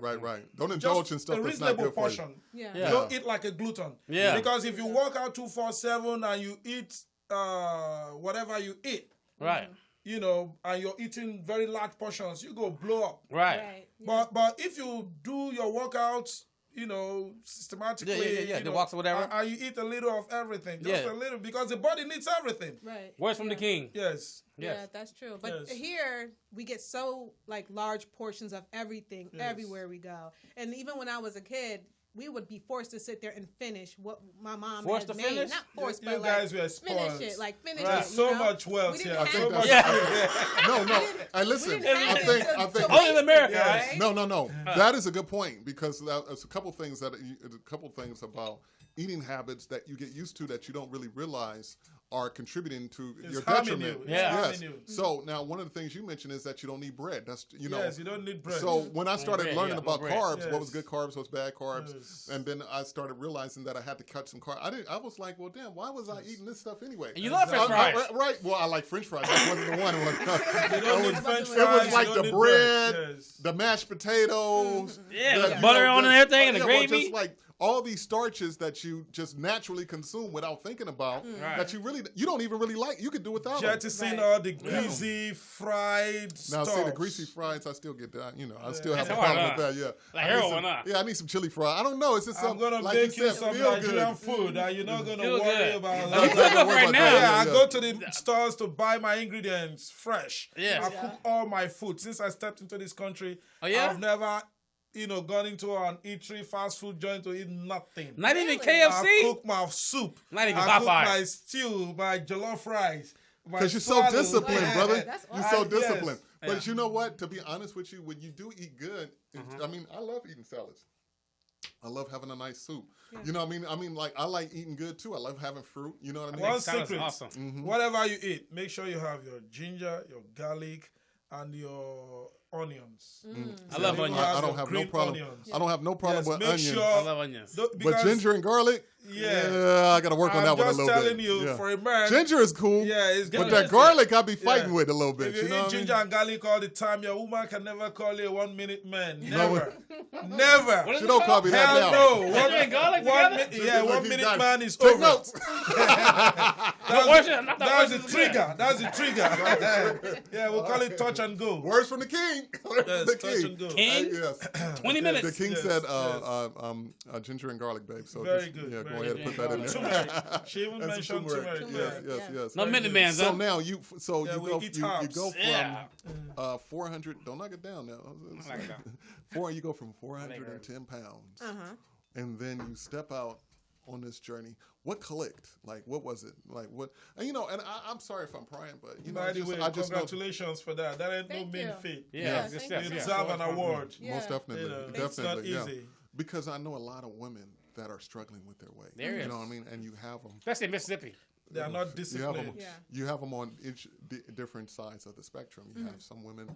Don't indulge in Just stuff a that's not reasonable good for you. portion. Yeah. Don't eat like a glutton. Yeah. Because if you work out 247 and you eat whatever you eat, Right. you know, and you're eating very large portions, you go blow up. Right. But if you do your workouts, you know, systematically, Yeah. you The know, walks or whatever. and you eat a little of everything, just Yeah. a little, because the body needs everything. Right. Words from the king. Yes. Yeah, Yes. that's true. But Yes. here we get so like large portions of everything Yes. everywhere we go. And even when I was a kid, we would be forced to sit there and finish what my mom Forced had to made. finish? Not forced, You but guys like were finish spoiled. it, like finish There's it. so you know? much wealth We here. didn't So have much it. No. Hey, listen. didn't have I it think. to Only in waste America, it, right? No. That is a good point because there's a couple things about eating habits that you get used to that you don't really realize are contributing to It's your harming detriment. you. Yeah. Yes. Harming you. So now one of the things you mentioned is that you don't need bread. That's you know. Yes, you don't need bread. So when I started bread, learning yeah, about no bread. carbs, what was Yes. good carbs, what's bad carbs, Yes. and then I started realizing that I had to cut some carbs. I was like, well, damn, why was I eating this stuff anyway? And you love French fries. Right. Well, I like French fries. That wasn't the one. You don't need French It fries. was like you the don't need bread, Yes. the mashed potatoes, Yeah, the, with butter on and everything, and the well, gravy. just like all these starches that you just naturally consume without thinking about, Right. that you don't even really like. You could do without them. Jettison Right. all the greasy fried Now, stuff. see, the greasy fries, I still get that. You know, I still have It's a hard, problem huh? with that. Yeah, Like I need heroin, some- huh? Yeah, I need some chili fries. I don't know. It's just I'm something. gonna Like make you said, some feel Nigerian good. food that you're not gonna Feel worry good. about. Like, you Don't cook worry up right about now. that. Yeah, I Yeah. go to the stores to buy my ingredients fresh. Yes. I cook all my food. Since I stepped into this country, Oh, yeah? I've never, gone into an eatery, fast food joint to eat nothing. Not even Really? KFC. I cook my soup. Not even I cook Popeyes. my stew, my jollof rice. Because you're so disciplined, Yeah, brother. that's You're awesome. so Yes. disciplined. But you know what? To be honest with you, when you do eat good, I mean, I love eating salads. I love having a nice soup. You know what I mean? Like, I like eating good, too. I love having fruit. You know what I mean? One Salad's secret. awesome. Whatever you eat, make sure you have your ginger, your garlic, and your onions. I love You onions. I don't your have no green problem. onions. I don't have no problem Yes, with make onions. sure- I love onions. But Because- ginger and garlic, Yeah. I got to work on that one a I'm little just bit. telling you, Yeah. for a man, Ginger is cool. Yeah, it's But good. that garlic, I be fighting Yeah. with a little bit. if you You know eat what I mean? ginger and garlic all the time, your woman can never call you a 1 minute man. No. Never. Never. What is She it don't call called? me that Hell now. no. Ginger and garlic together? Yeah, Look, 1 he's minute got it. man is Take over. notes. That's That's the trigger. That's the trigger. Yeah, we'll call it touch and go. Words from the king. Yes, the touch king. and go. King? Yes. 20 minutes. The king Yes, said yes. ginger and garlic, babe. So Very just, good. Yeah, very go ahead and good. put that in there. Turmeric. She even That's mentioned turmeric. turmeric. Yes. No Minuteman's, So huh? now you Yeah, we eat you herbs. go from Yeah. 400. Don't knock it down now. knock it down. You go from 410 pounds, and then you step out on this journey. What clicked? Like, what was it? Like, what? And I'm sorry if I'm prying, but By the way, I just know. congratulations for that. That ain't Thank no mean you. feat. Yeah, thank yes, you. You yes. deserve an award. Yeah. Most definitely, It's not definitely, yeah. easy. Because I know a lot of women that are struggling with their weight. There you is. know what I mean? And you have them. Especially in Mississippi. They are not disciplined. Yeah. You have them on each different sides of the spectrum. You have some women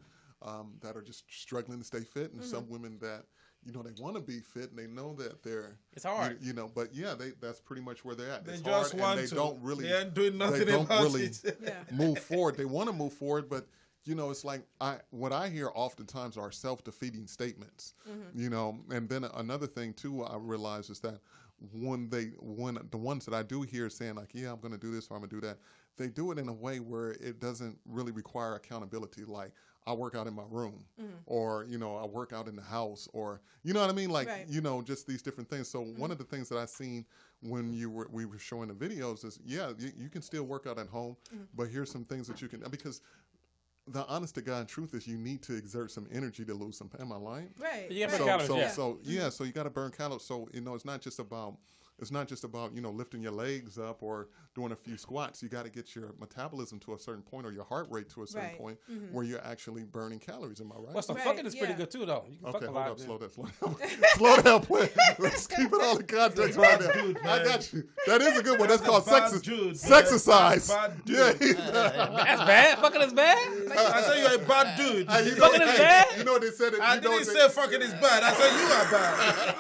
that are just struggling to stay fit, and some women that they want to be fit and they know that they're. It's hard. But yeah, that's pretty much where they're at. They It's just hard, want and they to. don't really. They ain't doing nothing They don't about really it. Yeah. move forward. They want to move forward, but it's like what I hear oftentimes are self-defeating statements. And then another thing too I realize is that when the ones that I do hear saying like, yeah, I'm going to do this or I'm going to do that, they do it in a way where it doesn't really require accountability. Like, I work out in my room, or I work out in the house, or you know what I mean, like Right. just these different things. So one of the things that I seen when we were showing the videos is you can still work out at home, but here's some things that you can, because the honest to God truth is you need to exert some energy to lose some. Am I lying? Right. You right. gotta burn calories, So you got to burn calories. So it's not just about it's not just about, lifting your legs up or doing a few squats. You got to get your metabolism to a certain point or your heart rate to a certain point where you're actually burning calories. Am I right? Well, some fucking is pretty good too, though. You can fuck a hold lot. up, slow down. Slow down, please. Let's keep it all in context right now. Dude, I man. got you. That is a good one. That's called bad dude. sexercise. Bad dude. Yeah. That's bad. Fucking is bad. I said you're a bad dude. Fucking is bad. You know what they said? I didn't say fucking is bad. I said you are bad.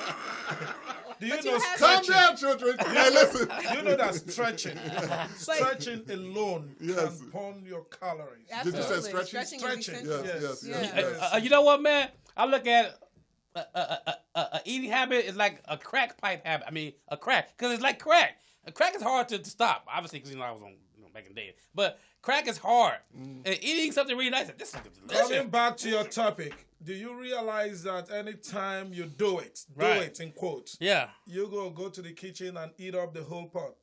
Do you know Calm stretching? down, children. Hey, listen. You know that stretching. Stretching alone Yes. can burn your calories. Did you say Absolutely. stretching? Stretching is Stretching. essential. Yes. You know what, man? I look at a eating habit is like a crack pipe habit. I mean, a crack, because it's like crack. A crack is hard to stop, obviously, because I was on back in the day. But crack is hard, and eating something really nice. This is delicious. Coming back to your topic, do you realize that anytime you do it in quotes, Yeah. you go to the kitchen and eat up the whole pot?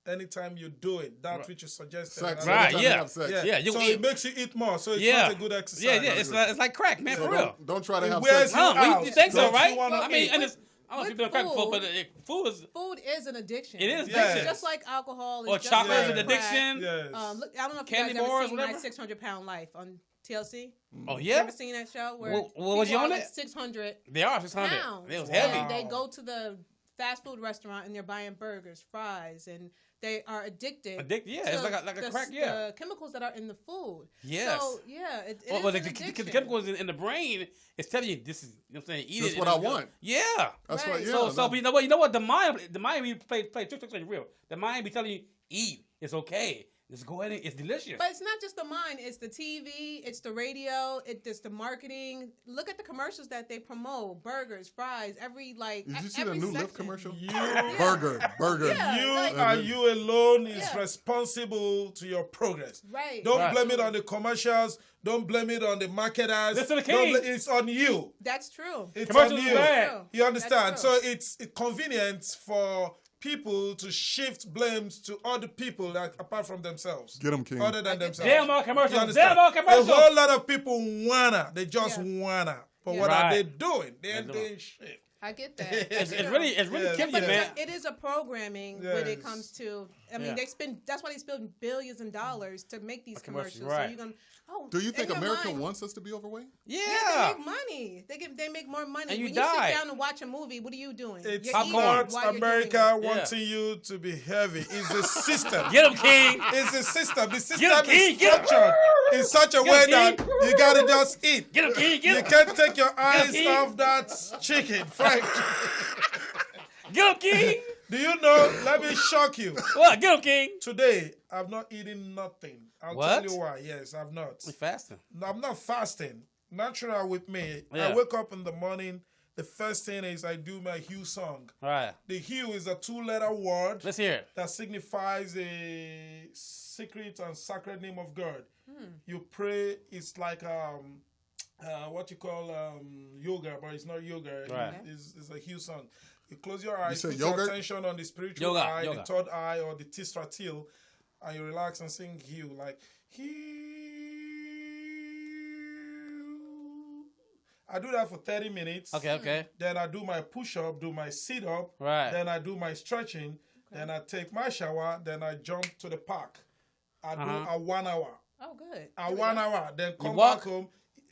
Anytime you do it, that's which is suggested. Sex. Right, Every time yeah. you have sex. Yeah, you so eat- it makes you eat more. So it's Yeah. not a good exercise. Yeah. It's like crack, man, So for real. don't try to It have wears sex. you No, out. you think so, Don't you right? wanna I mean, eat? and it's, I don't know if you've been crack before, food- but food is. Food is an addiction. It is It's addiction. just like alcohol. Or It's just chocolate like is an crack. addiction. Yes. Look, I don't know if Candy you guys ever bars, seen whatever. like 600-Pound Life on TLC. Oh You yeah, ever seen that show where Well, was you people on are like it? 600 they are 600. pounds? It was And heavy. they go to the fast food restaurant and they're buying burgers, fries, and they are addicted. Yeah, to it's like a the, crack. Yeah. the chemicals that are in the food. Yes. So yeah, it Well, is the an addiction. chemicals in the brain is telling you this is. You know what I'm saying? Eat That's it. what and I it's good. want. Yeah. That's Right. what. Yeah. So you know what? The mind be play tricks on you real. The mind be telling you eat. It's okay. Just go ahead and it's delicious. But it's not just the mind; it's the TV, it's the radio, it's the marketing. Look at the commercials that they promote: burgers, fries, every like. Did you see the every new Lyft section. commercial? You Burger. Yeah. You like- and you alone is Yeah. responsible to your progress. Right. Don't Right. blame it on the commercials. Don't blame it on the marketers. Listen to Don't King. it's on you. That's true. It's Commercials on is you. bad. True. You understand? That's So true. it's convenient for people to shift blames to other people that apart from themselves. Get 'em, King. Other than I get themselves. Damn all commercials. You understand? Damn all commercials. A whole lot of people wanna. They just Yeah. wanna. But Yeah. what are Right. they doing? They ain't doing- doing shit. I get that. It's True. really Yeah. killing But you, man. it is a programming when it Yes. comes to. I mean, Yeah. they spend. That's why they spend billions of dollars to make these commercials, commercials. right. So you're gonna. Oh, Do you in think your America mind- wants us to be overweight? Yeah, Yeah. they make money. They make more money. And you when die. you sit down and watch a movie, what are you doing? It's You're popcorn. eating not while you're America doing it. wanting you to be heavy. It's the system. Get him, King. It's the system. The system Get him, King. is Get him. structured in such a Get way him, that King. you gotta just eat. Get him, King. You Get him. can't take your eyes King. off that chicken, fried chicken. Get him, King. Do you know? Let me shock you. What? Get him, King. Today, I've not eaten nothing. I'll What? tell you why. Yes, I've not. We fasting. No, I'm not fasting. Natural with me. Yeah. I wake up in the morning. The first thing is I do my Hugh song. All right. The Hugh is a 2-letter word Let's hear it. that signifies a secret and sacred name of God. You pray. It's like what you call yoga, but it's not yoga. Right. It's a Hugh song. You close your eyes, say put your yogurt? attention on the spiritual Yoga, eye, yoga. the third eye, or the teal, and you relax and sing Hugh like Hugh. I do that for 30 minutes. Okay. Then I do my push-up, do my sit-up. Right. Then I do my stretching. Then I take my shower. Then I jump to the park. I do a 1 hour. Oh, good. A 1 hour. Then come walk? back home.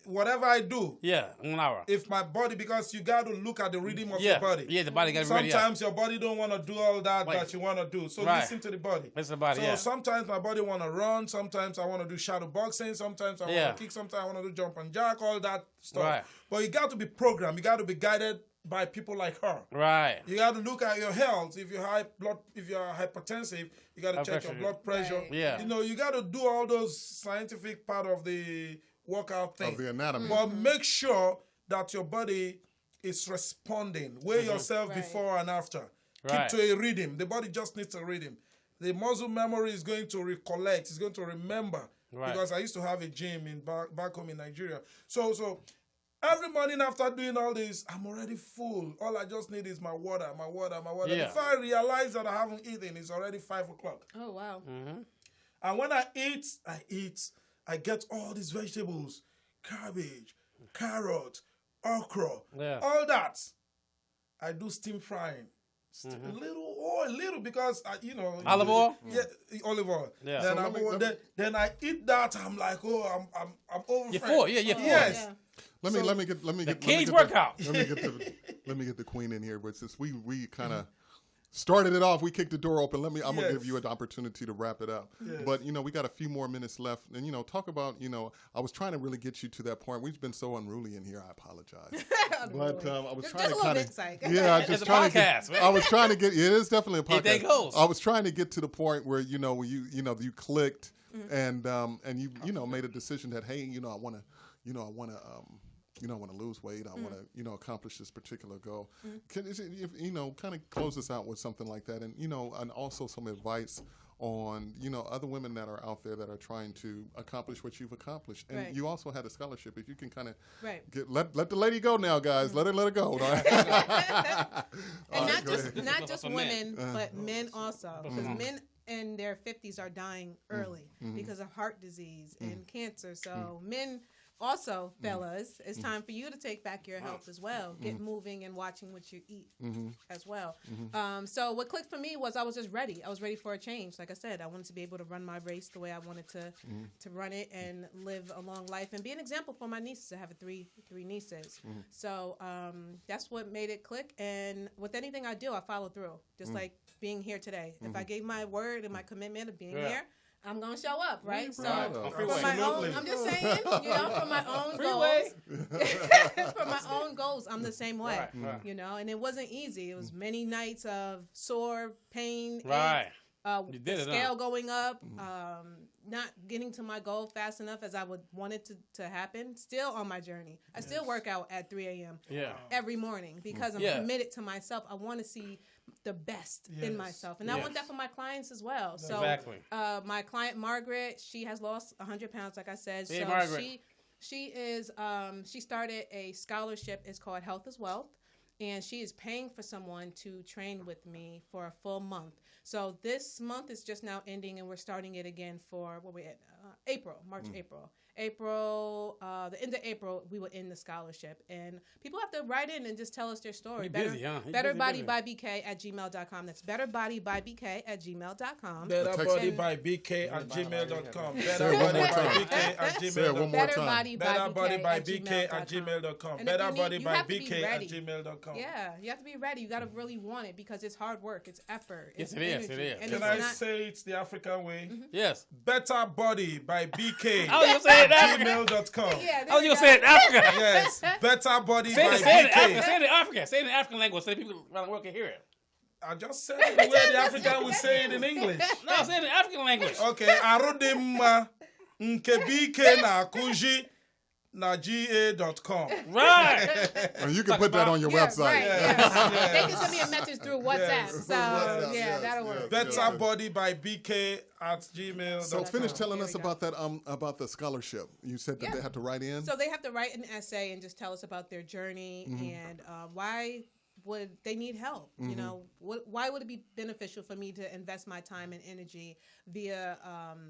Whatever I do, Yeah, 1 hour. if my body, because you got to look at the rhythm of Yeah. your body. Yeah, the body got to be ready. Sometimes your body don't want to do all that Right. that you want to do. So Right. listen to the body. Listen to the body, So yeah. sometimes my body want to run. Sometimes I want to do shadow boxing. Sometimes I want Yeah. to kick. Sometimes I want to do jump and jack. All that stuff. Right. But you got to be programmed. You got to be guided by people like her. Right. You got to look at your health. If you're hypertensive, you got to Blood check your pressure. blood pressure. Right. Yeah. You know, you got to do all those scientific part of the workout thing. Of the anatomy. But make sure that your body is responding. Weigh yourself Right. before and after. Right. Keep to a rhythm. The body just needs a rhythm. The muscle memory is going to recollect. It's going to remember. Right. Because I used to have a gym back home in Nigeria. So every morning after doing all this, I'm already full. All I just need is my water. Yeah. If I realize that I haven't eaten, it's already 5 o'clock. Oh, wow. And when I eat, I get all these vegetables, cabbage, carrot, okra, Yeah. all that. I do steam frying. A little because Olive oil. Yeah, olive oil. Yeah. Then, So then I eat that. I'm like, oh, I'm over. You're full. Yeah, you're full. Yes. Yeah. Let me get King's workout. Let me get the queen in here. But since we kind of started it off, we kicked the door open. I'm gonna give you an opportunity to wrap it up. Yes. But we got a few more minutes left, and talk about I was trying to really get you to that point. We've been so unruly in here. I apologize. But I was trying to kind of It's a podcast, man. I was trying to get. It is definitely a podcast. It goes. I was trying to get to the point where when you clicked and you made a decision that hey I want to lose weight. I want to, accomplish this particular goal. Can kind of close us out with something like that, and and also some advice on other women that are out there that are trying to accomplish what you've accomplished. And Right. you also had a scholarship. If you can kind of Right. let the lady go now, guys. Let her go. All right? And All right, not just For women, men. but men also, because men in their 50s are dying early because of heart disease and cancer. So men. Also, fellas, it's time for you to take back your health as well. Get moving and watching what you eat as well. So what clicked for me was I was just ready. I was ready for a change. Like I said, I wanted to be able to run my race the way I wanted to run it and live a long life and be an example for my nieces. I have three nieces. So that's what made it click. And with anything I do, I follow through. Just like being here today. If I gave my word and my commitment of being here, I'm gonna show up, right? So for my own, I'm just saying, for my own goals, for my own goals, I'm the same way, and it wasn't easy. It was many nights of sore pain, Right. ache, You did it, scale going up, not getting to my goal fast enough as I would want it to happen. Still on my journey. I still work out at 3 a.m. Yeah. every morning because I'm committed to myself. I want to see the best in myself, and I want that for my clients as well. So Exactly. my client Margaret, she has lost 100 pounds, like I said. Hey, so Margaret. she is she started a scholarship. It's called Health is Wealth, and she is paying for someone to train with me for a full month. So this month is just now ending, and we're starting it again for what we at March, April. The end of April, we will end the scholarship, and people have to write in and just tell us their story. You're busy, huh? You're BetterBodyByBK@gmail.com. That's BetterBodyByBK@gmail.com. BetterBodyByBK@gmail.com. Say it one more time. BetterBodyByBK@gmail.com. Say it one more time. BetterBodyByBK@gmail.com. And if you have to be ready. BetterBodyByBK@gmail.com. Yeah, you have to be ready. You got to really want it because it's hard work. It's effort. Yes, It's it is. energy. It is. And Can it's I not, say it's the African way? Yes. Better Body by BK. I was gonna say it in Africa. gmail.com. Yeah, I was gonna say it in Africa. Yes, Better Body Say by it in Africa. BK. Say it in Africa. Say it in African language so people around the world can hear it. I just said it the way the African would say it in English. No, say it in African language. Okay, Arudimma nke BK na Kuji na GA.com. Right. And you can put that on your website. Right, Yes, They can send me a message through WhatsApp. Yes, So WhatsApp, yeah, yes, that'll work. yes. Better Body by BK at gmail.com. So finish telling There us we go. about the scholarship. You said that they have to write in. So they have to write an essay and just tell us about their journey and why would they need help. You know, why would it be beneficial for me to invest my time and energy via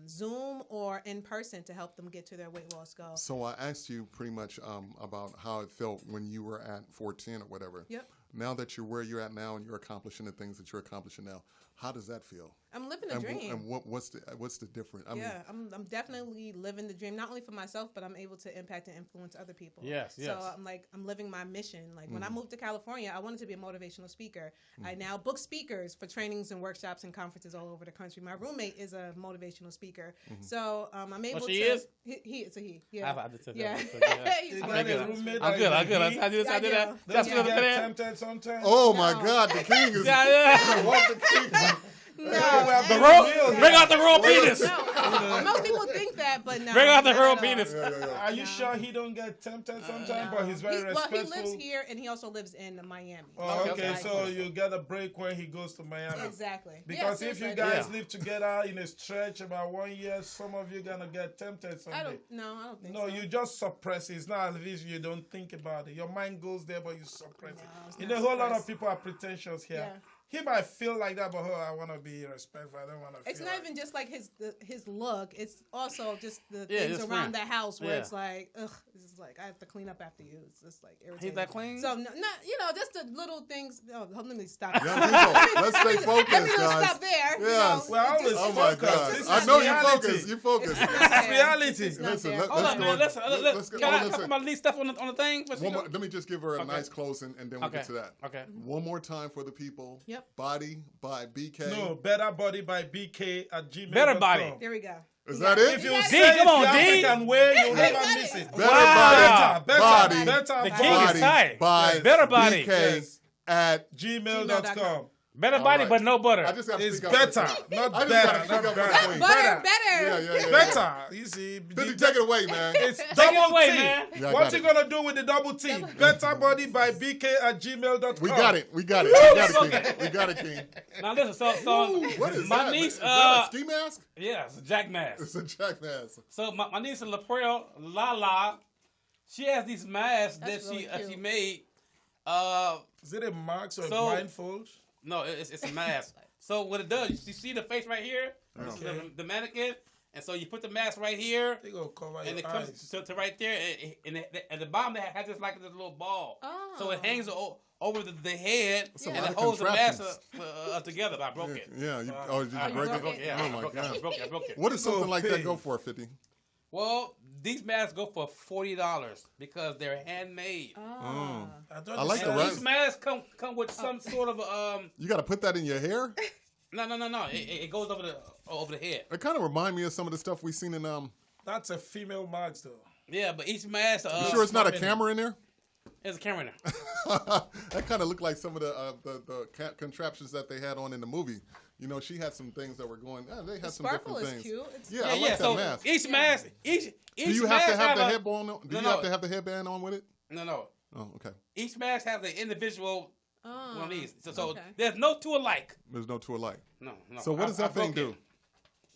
Zoom or in person to help them get to their weight loss goal? So I asked you pretty much about how it felt when you were at 410 or whatever. Yep. Now that you're where you're at now and you're accomplishing the things that you're accomplishing now, how does that feel? I'm living the And, dream. and what's the difference? I mean, I'm definitely living the dream, not only for myself, but I'm able to impact and influence other people. Yes, So yes. I'm living my mission. Like when I moved to California, I wanted to be a motivational speaker. I now book speakers for trainings and workshops and conferences all over the country. My roommate is a motivational speaker, so I'm able she to. is? It's a he. Yeah. I just said Yeah. that. He's Is my that good. a roommate? I'm good. that I'm good. you I did this. I did that. Yeah. That's Don't good you for get that. tempted sometimes? oh my No. God, the king is. Yeah, yeah. What the king is- Bring out the raw penis. No, most people think that, but no. Bring out the not raw at all. penis. Are you sure he don't get tempted sometimes? But he's very Well, respectful. he lives here and he also lives in Miami. Oh, Okay, okay, Like- so you get a break when he goes to Miami. Exactly. Because Yeah, if you seriously. guys Yeah. live together in a stretch about 1 year, some of you gonna get tempted someday. I don't think No, so. you just suppress it. It's not as if you don't think about it. Your mind goes there, but you suppress No, it. it's You not know, a whole lot of suppressed. people are pretentious here. Yeah. He might feel like that, but I want to be respectful. I don't want to. It's not even just like his look. It's also just the Yeah, things his around friend. the house where Yeah. it's like, ugh, this is like I have to clean up after you. It's just like irritating. He's that clean? So not just the little things. Oh, let me stop. Young people, let's stay focused, Let me guys. stop there. Yes. Well, I always Oh my focus. God! This I is know you reality. focus. You focus. It's reality. It's not Listen, there. let- Hold let's on, go man. on. Let's Let's go- can I hold on a talk about least stuff on the thing? Let me just give her a nice closing, and then we'll get to that. Okay. One more time for the people. Yep. Body by BK. No, Better Body by BK at gmail.com. Better Body. There we go. Is that it? If you D, say come on, it the D. African way, you'll never miss it. Better Wow. body. Body. Better The body. king is tight. By Better body. BK Yes. at. gmail.com. Better All body, right. but no butter. I just got to It's speak up. better, for the not I just better, gotta speak not up for the better. queen. Better. Yeah. Better. You see. Fitty, take it away, man. It's Take it double away, T. man. Yeah, I What got you it. gonna do with the double T? Better Body by BK at gmail.com. We got it. We got it. We got it, King. We got it, King. Now listen, so What is my that? niece, Is that a ski mask? yeah, it's a jack mask. It's a jack mask. So my niece Laprel Lala, she has these masks That's that really she cute. made. Is it a mask or a So- blindfold? No, it's a mask. So what it does, you see the face right here, This is the mannequin, and so you put the mask right here, They gonna cover and your it comes eyes. to right there, and at the bottom it has just like this little ball, so it hangs over the head, a and lot it of holds the mask contraptions. together. But I broke it. Yeah. You I break broke it? it. Yeah, Oh I my broke it. I God. broke it. I broke it. What does something like that pig. go for, 50? Well, these masks go for $40 because they're handmade. Ah. I like the And right. these masks come with some sort of You got to put that in your hair. No. It goes over the head. It kind of remind me of some of the stuff we seen in That's a female mask, though. Yeah, but each mask. You sure it's not a camera in there? There's a camera in there. That kind of looked like some of the contraptions that they had on in the movie. You know, she had some things that were going. They had some Sparkle different is things. cute. It's Yeah, I like that So mask. each mask, each Do you have mask to have the a- headband on? Do you have to have the headband on with it? No. Oh, okay. Each mask has an individual one of these. So okay. there's no two alike. There's no two alike. No. So what does that thing broke do? it.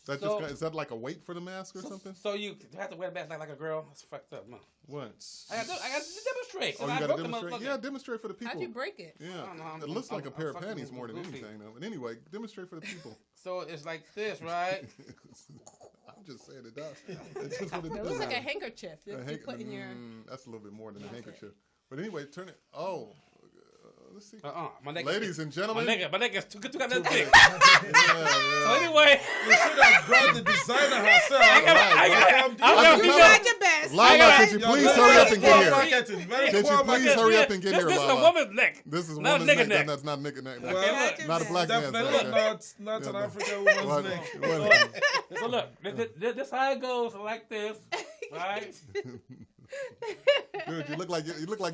That So- is that like a weight for the mask or something? So you have to wear the mask like a girl. That's fucked up, man. What? I got to demonstrate. Oh, you I got to broke the demonstrate? motherfucker. Yeah, demonstrate for the people. How'd you break it? Yeah, I don't know, it looks like a pair of fucking panties more than goofy. anything. Though. But anyway, demonstrate for the people. So it's like this, right? I'm just saying it does. It's just what it It does. looks like a handkerchief that A you hank- put in your. That's a little bit more than a handkerchief. But anyway, turn it. Oh, let's see. My neck. Ladies and gentlemen. My neck is too goddamn thick. Yeah. So anyway, You should have brought the designer herself. I got- You tried your best. Lala, could you please hurry up and get here? Could you please hurry up and get here, This is a Lala? woman's neck. This is not a woman's nigga neck. neck. That's not nigga neck. Okay, Not a black man's Definitely neck. not an African woman's What- neck. what- So look, this how it goes, like this, right? Dude, you look like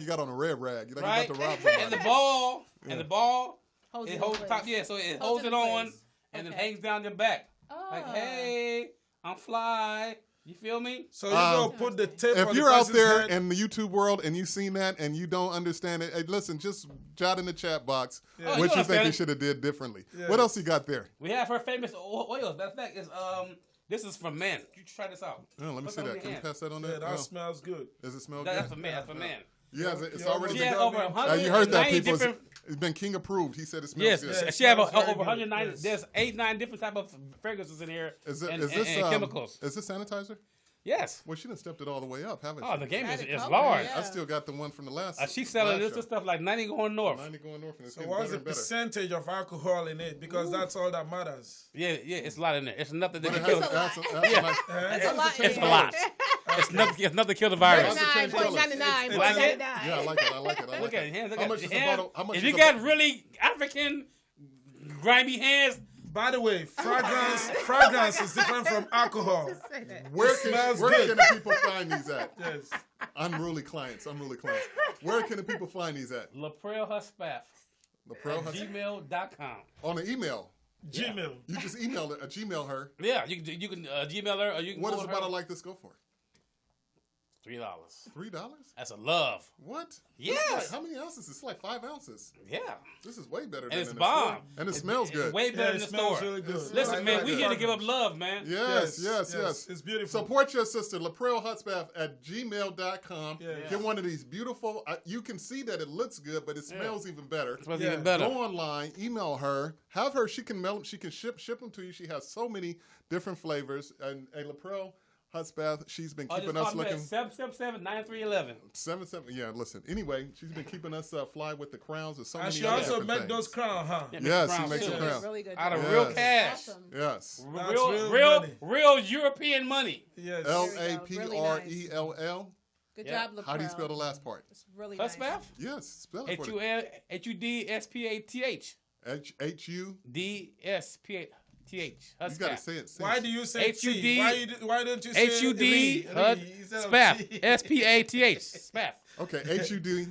you got on a red rag. You like Right? you about to rob And the somebody. ball, Holds it it holds in the top, place. yeah, so it Holds holds it it in on, place. and it Okay. hangs down your back. Like, Ah. hey, I'm fly. You feel me? So you're going to put the tape on If the you're out person's there head? in the YouTube world and you've seen that and you don't understand it, hey, listen, just jot in the chat box Oh, what you you think understand you it. should have did differently. Yeah. What else you got there? We have her famous oils. Matter of fact, this is for men. You try this out. Oh, let me Put see it on that. your Can you hand. pass that on Yeah, there? that No. smells good. Does it smell That's good? for men. That's for men. Yeah, it's You're already. She has over 100. You heard that, 90 people. different. It's been King approved. He said it smells Yes, good. Yeah. she have smells very over good. 190. Yes. There's 8-9 different type of fragrances in here. Is and this chemicals? Is this sanitizer? Yes. Well, she done stepped it all the way up, haven't she? Oh, the game Had is it covered, large. yeah. I still got the one from the last. She's selling last this show. stuff like 90 going north. 90 going north, and it's So getting what's better the and better. percentage of alcohol in it? Because that's all that matters. Yeah, it's a lot in there. It's nothing that But can it kill. has, It. has some- has some nice- It's a lot. It's a lot. It's nothing to kill the virus. What's the change colors? 99.99. Like it? Yeah, I like it. I like it. I like Look at it. your hands. Look How at much your is a hands. bottle? How much If is you a got bo- really African grimy hands, By the way, fragrance is different from alcohol. Where smells can good. the people find these at? Yes. Unruly clients. Where can the people find these at? Laprel Huspath The Pro at gmail.com. on the email. Gmail. You just email her. Yeah, you can Gmail her or you can. What go does a with her. bottle like this go for? $3. $3? That's a love. What? Yes. It's like, how many ounces? It's like 5 ounces. Yeah. This is way better And than it's in the bomb. store. And it smells good. It's way better it than the smells store. really good. Listen, Right, man, right, we right. here to give up love, man. Yes. It's beautiful. Support your sister, Laprelle Hutzbath at gmail.com. Yeah. Get one of these beautiful, you can see that it looks good, but it smells even better. It smells Yeah. even better. Go online, email her, have her, she can mail them, she can ship them to you. She has so many different flavors. And Laprelle Hutzbath, she's been keeping us looking. 777-9311. 7. Yeah, listen. Anyway, she's been keeping us fly with the crowns and so And many she other also different make things. those crowns, huh? Yeah, Yes, Mr. she makes Brown a too. crown. Really good. Out of job. real Yes. cash. Awesome. Yes. That's Real, real money. real European money. Yes. LAPRELL. Good Yeah. job, LaPrell. How do you spell the last part? It's really nice. Hutzbath? Yes, spell it for me. HUDSPATH. H-U. DSPATH. You got to say it. Why do you say HUD T? Why don't you say HUD Lee instead of SPATH. T? SPATH. SPATH. Okay, HUDSPATH.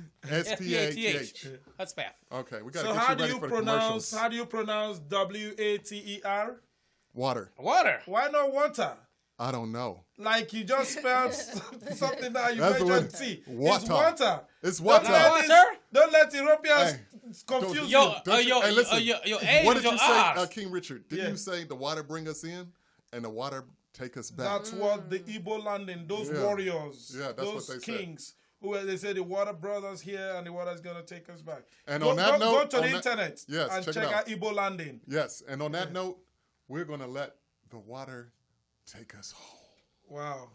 Hutzbath. Okay, we got to So get how you do ready you for the pronounce? commercials. How do you pronounce WATER? Water. Water. Why not water? I don't know. Like you just spelled something that you That's the mentioned word. T. Water. It's water. It's Don't water. let Water? this- Don't let Europeans Hey, confuse Yo, you. Don't you- hey, listen. your What A's, did your you say, R's. King Richard? Didn't Yeah. you say the water bring us in and the water take us back? That's what the Igbo landing, those Yeah. warriors, Yeah, that's those what they said. kings, who they say the water brothers here and the water's gonna take us back. And go, on that go, note, go to on the that- internet yes, and check check it out out. Igbo landing. Yes, and on that note, we're going to let the water take us home. Wow,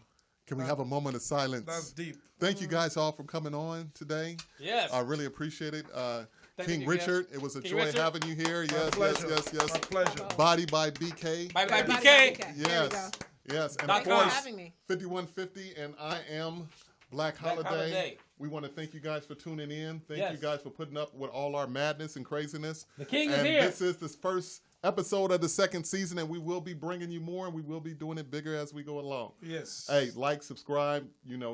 Can we have a moment of silence? that's deep. Thank you guys all for coming on today. Yes. I really appreciate it. Thank King you, Richard, it was a King joy Richard. having you here. Yes, pleasure. yes. My pleasure. Body by BK. Bye bye, Everybody BK. got BK. There we go. Yes. And Dot of Thank you for course, having me. 5150, and I am Black Holiday. Holiday. We want to thank you guys for tuning in. Thank Yes. you guys for putting up with all our madness and craziness. The king is and here. This is the first episode of the second season, and we will be bringing you more, and we will be doing it bigger as we go along. Yes. Hey, like, subscribe,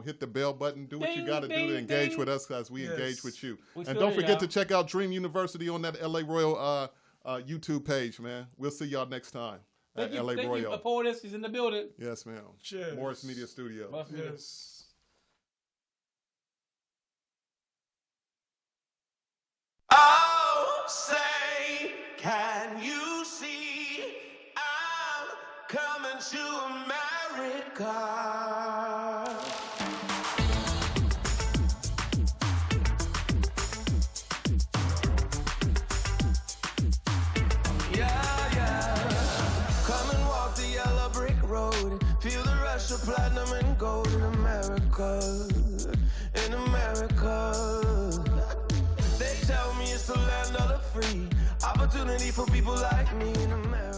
hit the bell button, do what you Ding, got to do to ding, engage ding. with us as we Yes. engage with you. We And still don't here, forget to y'all. check out Dream University on that LA Royal YouTube page, man. We'll see y'all next time at Thank you, LA thank you. Royal. Poetess is in the building. Yes, ma'am. Cheers. Morris Media Studio. Yes. Oh, say, can you see I'm coming to America? Come and walk the yellow brick road. Feel the rush of platinum and gold in America. In America. They tell me it's the land of the free. Opportunity for people like me in America.